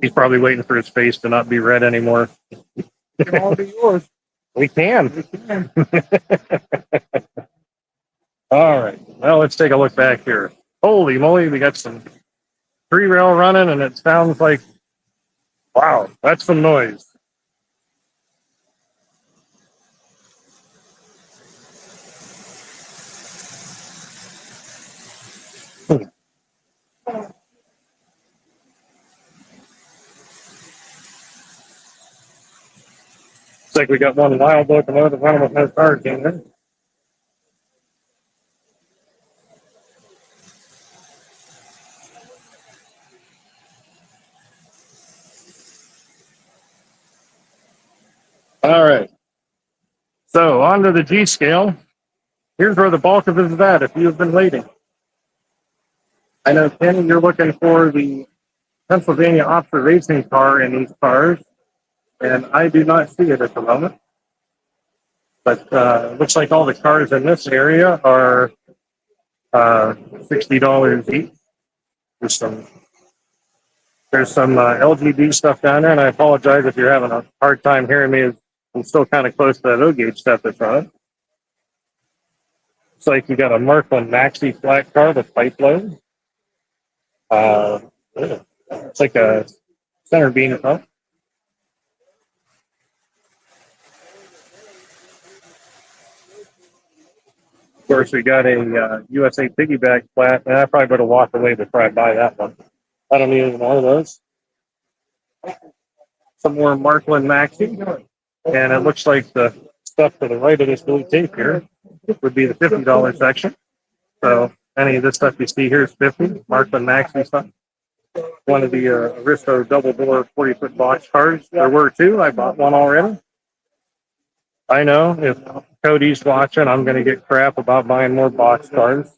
S1: He's probably waiting for his face to not be red anymore.
S2: It can all be yours.
S1: We can. All right. Well, let's take a look back here. Holy moly, we got some three rail running, and it sounds like, wow, that's some noise. Looks like we got one wild locomotive running with no cars in there. All right. So on to the G scale. Here's where the bulk of it is at if you've been waiting. I know, Kenny, you're looking for the Pennsylvania observation car in these cars, and I do not see it at the moment. But looks like all the cars in this area are $60 each. There's some LGD stuff down there, and I apologize if you're having a hard time hearing me. I'm still kind of close to that O-gauge stuff that's on. It's like you got a Markland Maxi flat car with pipe load. It's like a center beam pump. Of course, we got a USA piggyback flat, and I probably better walk away before I buy that one. I don't need any more of those. Some more Markland Maxi, and it looks like the stuff to the right of this blue tape here would be the $50 section. So any of this stuff you see here is 50. Markland Maxi stuff. One of the Aristo double door 40-foot box cars. There were two. I bought one already. I know if Cody's watching, I'm going to get crap about buying more box cars.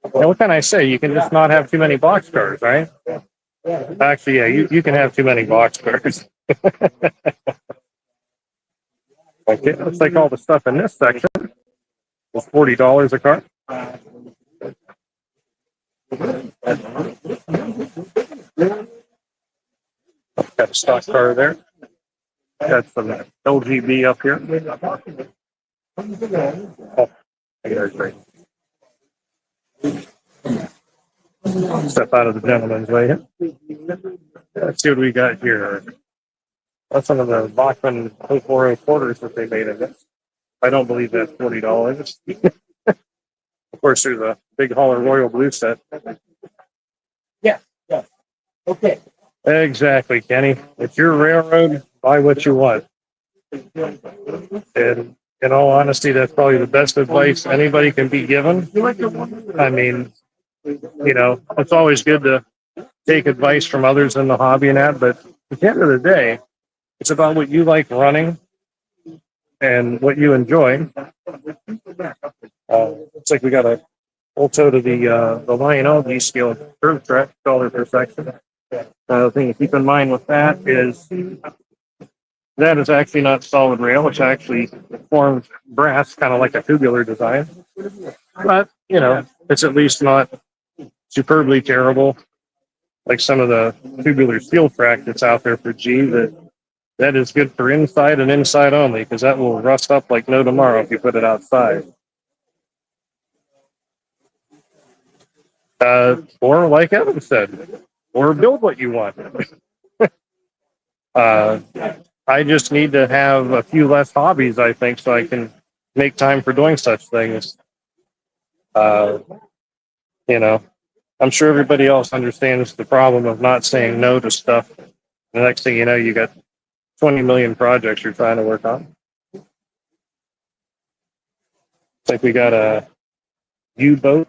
S1: Now, what can I say? You can just not have too many box cars, right? Actually, yeah, you can have too many box cars. Okay, looks like all the stuff in this section was $40 a car. Got a stock car there. Got some LGB up here. Oh, there's great. Step out of the gentleman's way here. Let's see what we got here. That's some of the Bachman 040 quarters that they made in this. I don't believe that's $40. Of course, there's a big hauler Royal Blue set.
S2: Yeah. Okay.
S1: Exactly, Kenny. It's your railroad. Buy what you want. And in all honesty, that's probably the best advice anybody can be given. I mean, you know, it's always good to take advice from others in the hobby and that, but at the end of the day, it's about what you like running and what you enjoy. Looks like we got a full toe to the Lionel D scale curve track color per section. The thing to keep in mind with that is actually not solid rail, which actually forms brass, kind of like a tubular design. But, you know, it's at least not superbly terrible, like some of the tubular steel track that's out there for G that is good for inside and inside only, because that will rust up like no tomorrow if you put it outside. Or like Evan said, or build what you want. I just need to have a few less hobbies, I think, so I can make time for doing such things. You know, I'm sure everybody else understands the problem of not saying no to stuff. The next thing you know, you got 20 million projects you're trying to work on. It's like we got a U-boat,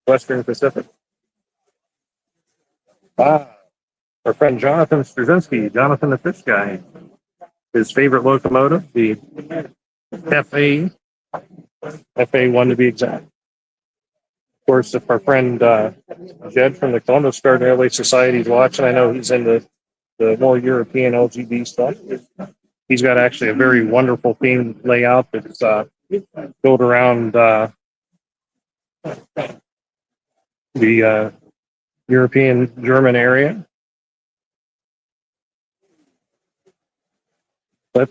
S1: Western Pacific. Ah, our friend Jonathan Straczynski, Jonathan the Fish Guy. His favorite locomotive, the FA, FA1 to be exact. Of course, if our friend Jed from the Columbus Garden Airway Society is watching, I know he's into the more European LGB stuff. He's got actually a very wonderful theme layout that's built around the European German area.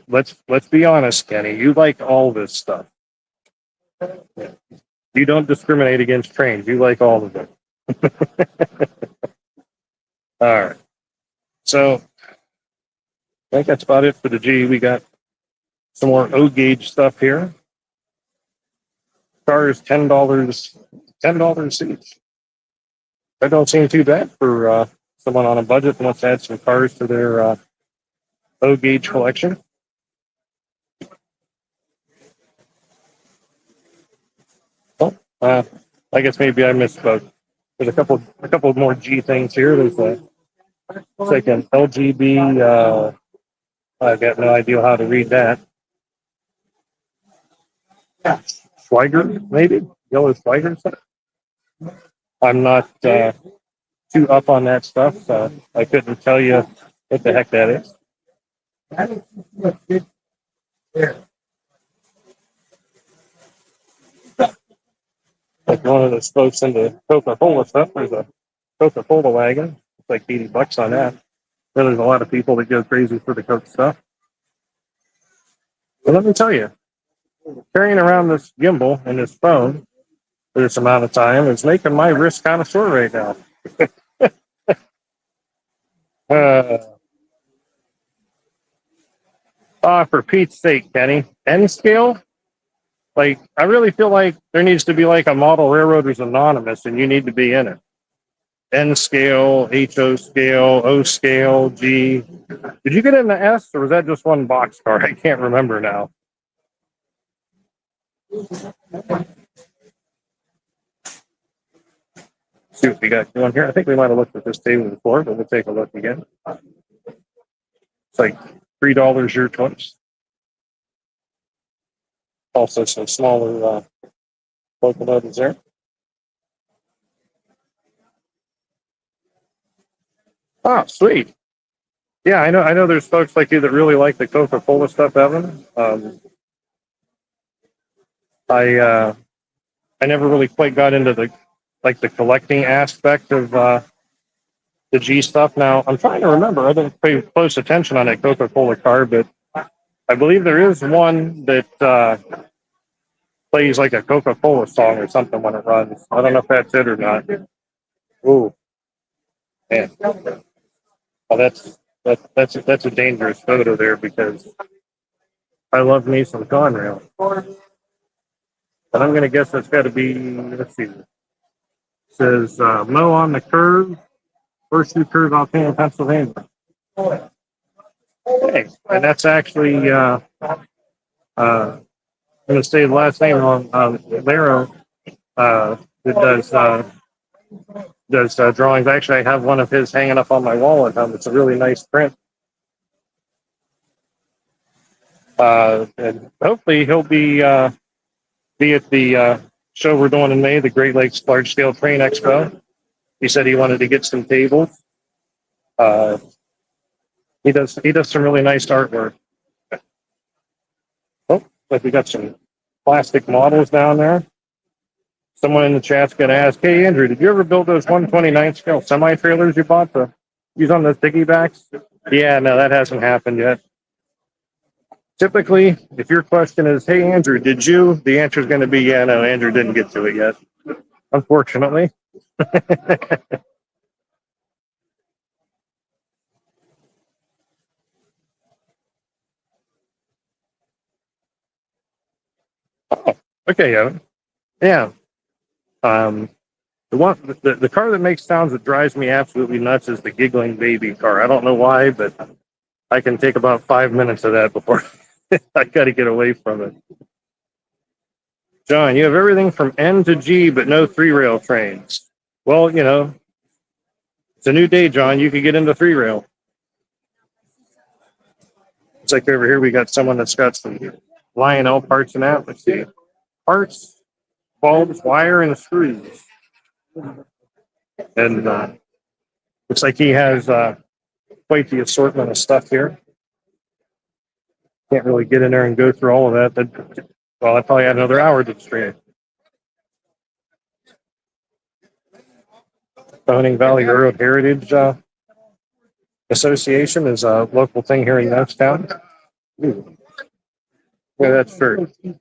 S1: Let's be honest, Kenny. You like all this stuff. You don't discriminate against trains. You like all of it. All right. So I think that's about it for the G. We got some more O gauge stuff here. Cars $10 each. That don't seem too bad for someone on a budget that wants to add some cars to their O gauge collection. Oh, I guess maybe I misspoke. There's a couple more G things here. There's it's like an LGB. I've got no idea how to read that. Schweiger, maybe yellow Schweiger stuff. I'm not too up on that stuff, so I couldn't tell you what the heck that is. Like one of those folks into Coca-Cola stuff. There's a Coca-Cola wagon. It's like $80 on that. So there's a lot of people that go crazy for the Coke stuff. But let me tell you, carrying around this gimbal and this phone for this amount of time is making my wrist kind of sore right now. For Pete's sake, Kenny, N scale? Like, I really feel like there needs to be like a Model Railroaders Anonymous, and you need to be in it. N scale, HO scale, O scale, G. Did you get in the S, or was that just one boxcar? I can't remember now. See what we got going here. I think we might have looked at this table before, but we'll take a look again. It's like $3 your choice. Also, some smaller locomotives there. Oh, sweet. Yeah, I know. There's folks like you that really like the Coca-Cola stuff, Evan. I never really quite got into the collecting aspect of the G stuff. Now I'm trying to remember. I didn't pay close attention on that Coca-Cola car, but I believe there is one that plays like a Coca-Cola song or something when it runs. I don't know if that's it or not. Ooh, man. Well, that's a dangerous photo there because I love me some Conrail. But I'm going to guess that's got to be, let's see. It says Mow on the Curve, first two curves off in Pennsylvania. Okay. And that's actually, I'm going to say the last name wrong, Laro, that does drawings. Actually, I have one of his hanging up on my wall at home. It's a really nice print. And hopefully he'll be at the show we're doing in May, the Great Lakes Large Scale Train Expo. He said he wanted to get some tables. He does some really nice artwork. Oh, like we got some plastic models down there. Someone in the chat's gonna ask, hey Andrew, did you ever build those 129 scale semi trailers you bought to use on those piggybacks? Yeah, no, that hasn't happened yet. Typically, if your question is, hey Andrew, did you? The answer is going to be, yeah, no, Andrew didn't get to it yet. Unfortunately. Oh, okay, Evan. Yeah. The car that makes sounds that drives me absolutely nuts is the giggling baby car. I don't know why, but I can take about 5 minutes of that before I got to get away from it. John, you have everything from N to G, but no 3-rail trains. Well, It's a new day, John. You could get into three rail. It's like over here we got someone that's got some Lionel parts and that. Let's see. Parts, bulbs, wire, and screws. And looks like he has quite the assortment of stuff here. Can't really get in there and go through all of that. Well, I probably had another hour to stream. Boning Valley Road Heritage Association is a local thing here in Youngstown. Ooh. Yeah, that's true. See,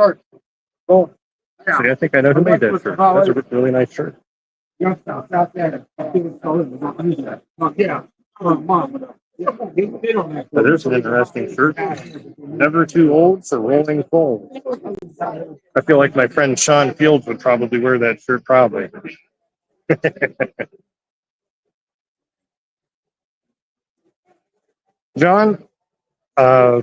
S1: I think I know who made that shirt. That's a really nice shirt.
S2: Yeah.
S1: So there's an interesting shirt. Never too old for rolling coal. I feel like my friend Sean Fields would probably wear that shirt probably. John, I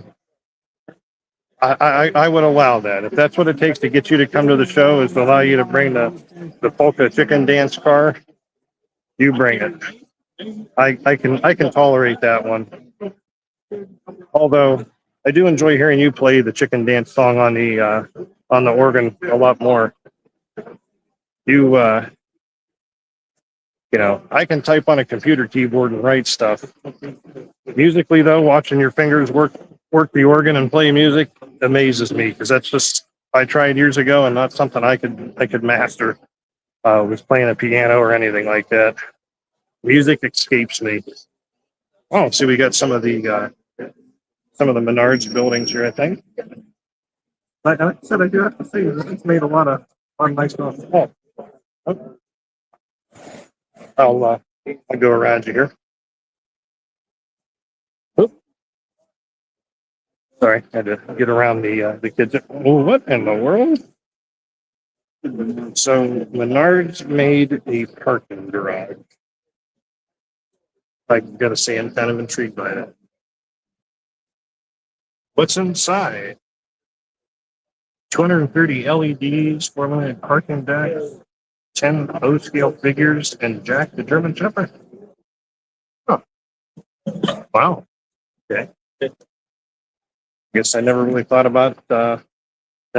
S1: would allow that. If that's what it takes to get you to come to the show is to allow you to bring the polka chicken dance car, you bring it. I can tolerate that one. Although I do enjoy hearing you play the chicken dance song on the organ a lot more. You know, I can type on a computer keyboard and write stuff. Musically though, watching your fingers work the organ and play music amazes me because that's just I tried years ago and not something I could master. Was playing a piano or anything like that. Music escapes me. Oh, so we got some of the Menards buildings here, I think. Like I said, I do have to say it's made a lot of nice stuff. Oh. I'll go around you here. Oop. Sorry, had to get around the kids. Oh, what in the world? So Menards made a parking garage. I gotta say, I'm kind of intrigued by it. What's inside? 230 LEDs, 4-lane parking decks, 10 O-scale figures, and Jack the German Shepherd. Huh. Wow. Okay. Guess I never really thought about them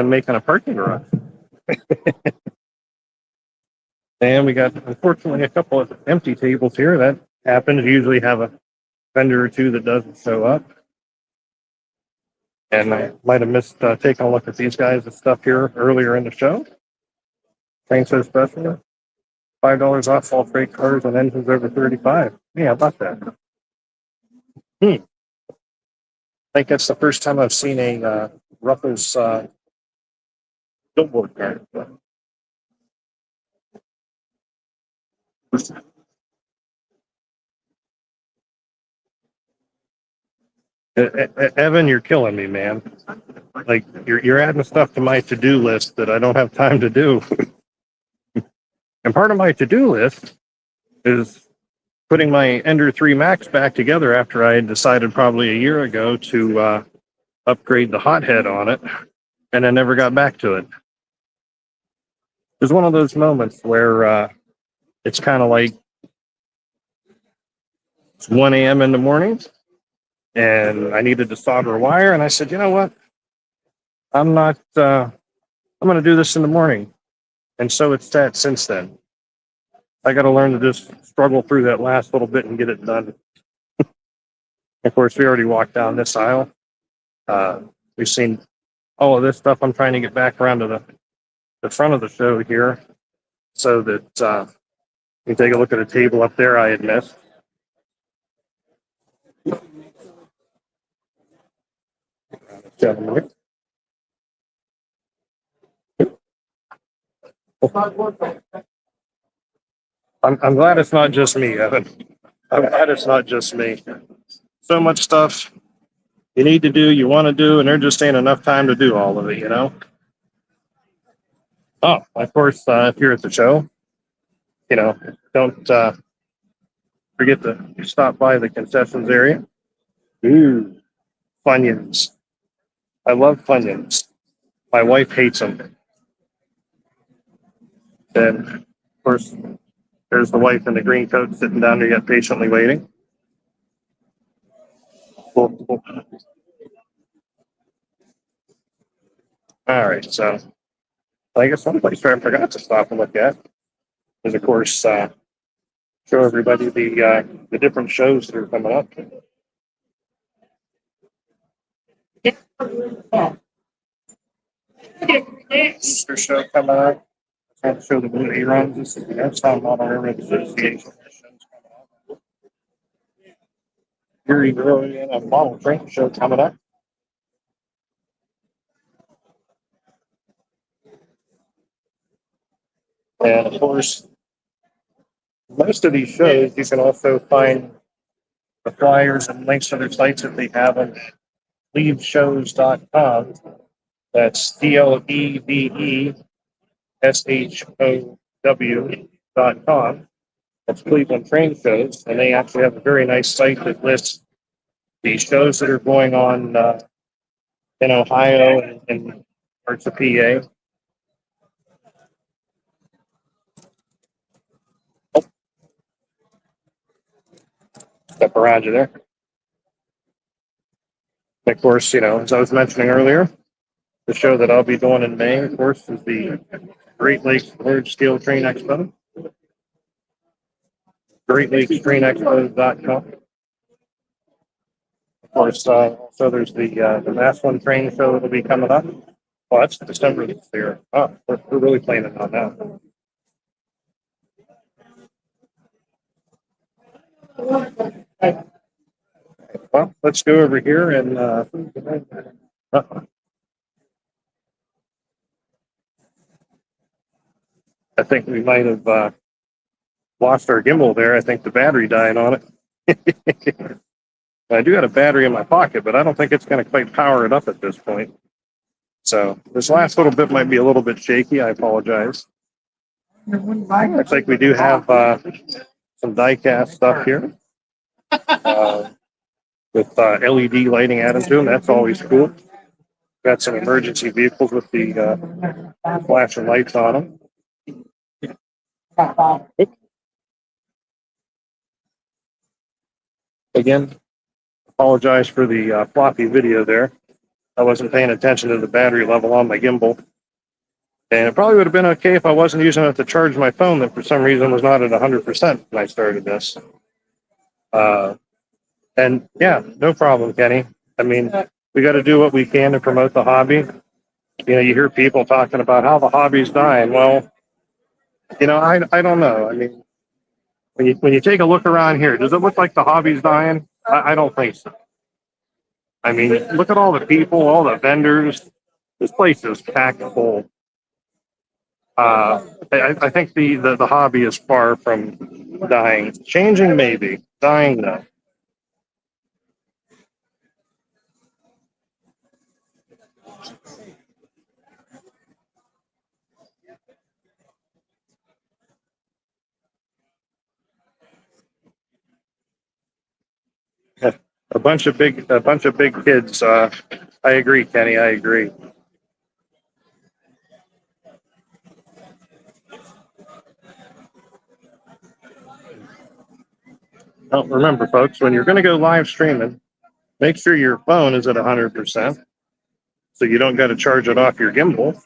S1: making a parking garage. And we got, unfortunately, a couple of empty tables here. That happens. You usually have a vendor or two that doesn't show up. And I might have missed taking a look at these guys and stuff here earlier in the show. Train so special. $5 off all freight cars and engines over 35. Yeah, how about that? I think that's the first time I've seen a Ruffles billboard card. Evan, you're killing me, man. Like you're adding stuff to my to-do list that I don't have time to do. And part of my to-do list is putting my Ender 3 Max back together after I had decided probably a year ago to upgrade the hothead on it, and I never got back to it. It's one of those moments where it's kind of like it's 1 a.m. in the morning, and I needed to solder a wire, and I said, you know what? I'm going to do this in the morning. And so it's that since then. I got to learn to just struggle through that last little bit and get it done. Of course, we already walked down this aisle. We've seen all of this stuff. I'm trying to get back around to the front of the show here so that you take a look at a table up there I had missed. I'm glad it's not just me, Evan. I'm glad it's not just me. So much stuff you need to do, you want to do, and there just ain't enough time to do all of it, you know? Oh, of course, if you're at the show, you know, don't forget to stop by the concessions area. Ooh, Funyuns. I love Funyuns. My wife hates them. And, of course, There's the wife in the green coat sitting down there yet patiently waiting. Cool, cool. All right, so I guess one place where I forgot to stop and look at is, of course, show everybody the different shows that are coming up. Easter show coming up. Trying to show the blue A-runs. This is the Epstein Model Railroad Association. Early Bird Adm Model Train Show coming up. And of course, most of these shows you can also find the flyers and links to their sites that they have on leaveshows.com. That's DLEVESHOW.com. That's Cleveland Train Shows, and they actually have a very nice site that lists the shows that are going on in Ohio and parts of PA. Oh, step around you there. And of course, as I was mentioning earlier, the show that I'll be doing in May, of course, is the Great Lakes Large Scale Train Expo. GreatLakesTrainExpo.com. Of course, so there's the Massillon Train Show that'll be coming up. Well, that's December this year. Oh, we're really planning on that. Well, let's go over here and I think we might have lost our gimbal there. I think the battery died on it. I do have a battery in my pocket, but I don't think it's going to quite power it up at this point. So this last little bit might be a little bit shaky. I apologize. Looks like we do have some die-cast stuff here with LED lighting added to them. That's always cool. Got some emergency vehicles with the flashing lights on them. Again, apologize for the floppy video there. I wasn't paying attention to the battery level on my gimbal. And it probably would have been okay if I wasn't using it to charge my phone that for some reason was not at 100% when I started this. And yeah, no problem, Kenny. I mean, we got to do what we can to promote the hobby. You hear people talking about how the hobby's dying. Well, I don't know. I mean, when you take a look around here, does it look like the hobby's dying? I don't think so. I mean, look at all the people, all the vendors. This place is packed full. I think the hobby is far from dying. Changing, maybe. Dying, no. A bunch of big kids. I agree, Kenny. I agree. Well, remember, folks, when you're going to go live streaming, make sure your phone is at 100%, so you don't got to charge it off your gimbal.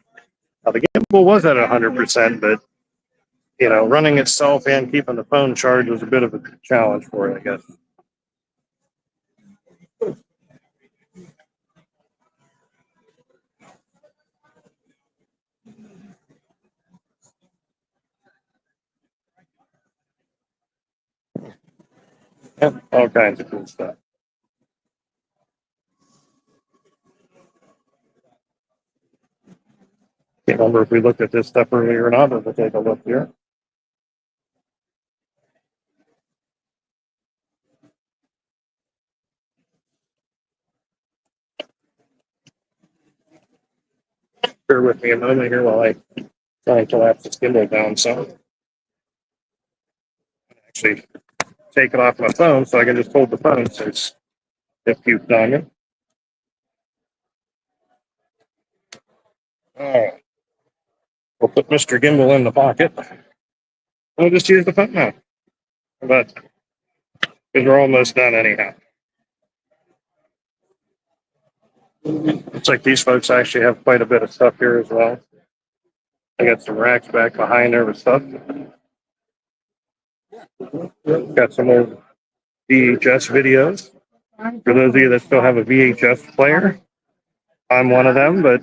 S1: Now, the gimbal was at 100%, but running itself and keeping the phone charged was a bit of a challenge for it, I guess. Yeah, all kinds of cool stuff. Can't remember if we looked at this stuff earlier or not, but we'll take a look here. Bear with me a moment here while I try and collapse this gimbal down some. Actually, take it off my phone so I can just hold the phone since it keeps on it. All right. We'll put Mr. Gimbal in the pocket. We'll just use the phone now. But because we're almost done anyhow. Looks like these folks actually have quite a bit of stuff here as well. I got some racks back behind there with stuff. Got some old VHS videos. For those of you that still have a VHS player, I'm one of them, but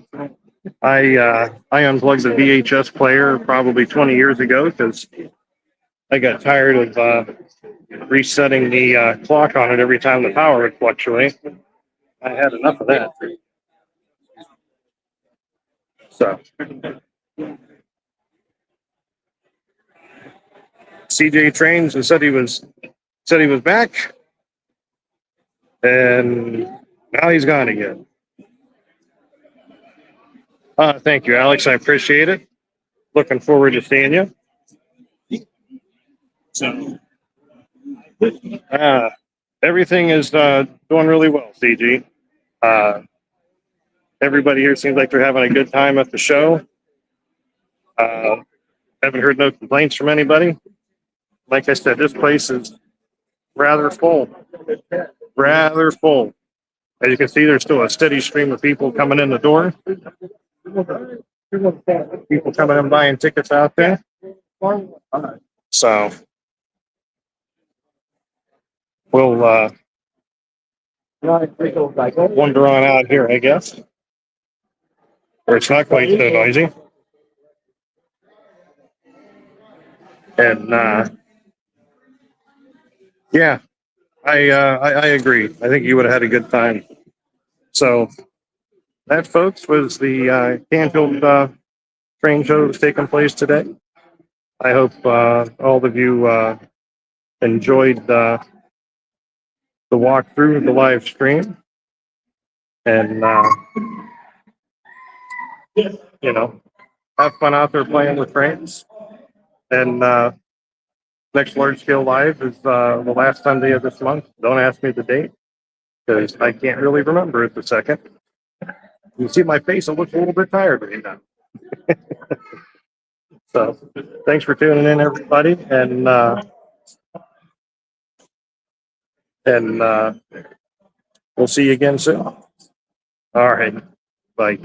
S1: I unplugged the VHS player probably 20 years ago because I got tired of resetting the clock on it every time the power would fluctuate. I had enough of that. So CJ Trains and said he was back, and now he's gone again. Thank you, Alex. I appreciate it. Looking forward to seeing you. So, everything is going really well, CG. Everybody here seems like they're having a good time at the show. Haven't heard no complaints from anybody. Like I said, this place is rather full. Rather full. As you can see, there's still a steady stream of people coming in the door. People coming in buying tickets out there. So we'll wander on out here, I guess. Where it's not quite so noisy. And yeah, I agree. I think you would have had a good time. So that, folks, was the Canfield train show that's taking place today. I hope all of you enjoyed the walk through the live stream, and you know, have fun out there playing with trains. And next large scale live is the last Sunday of this month. Don't ask me the date because I can't really remember it the second. You see my face; it looks a little bit tired right now. So, thanks for tuning in, everybody, and we'll see you again soon. All right, bye.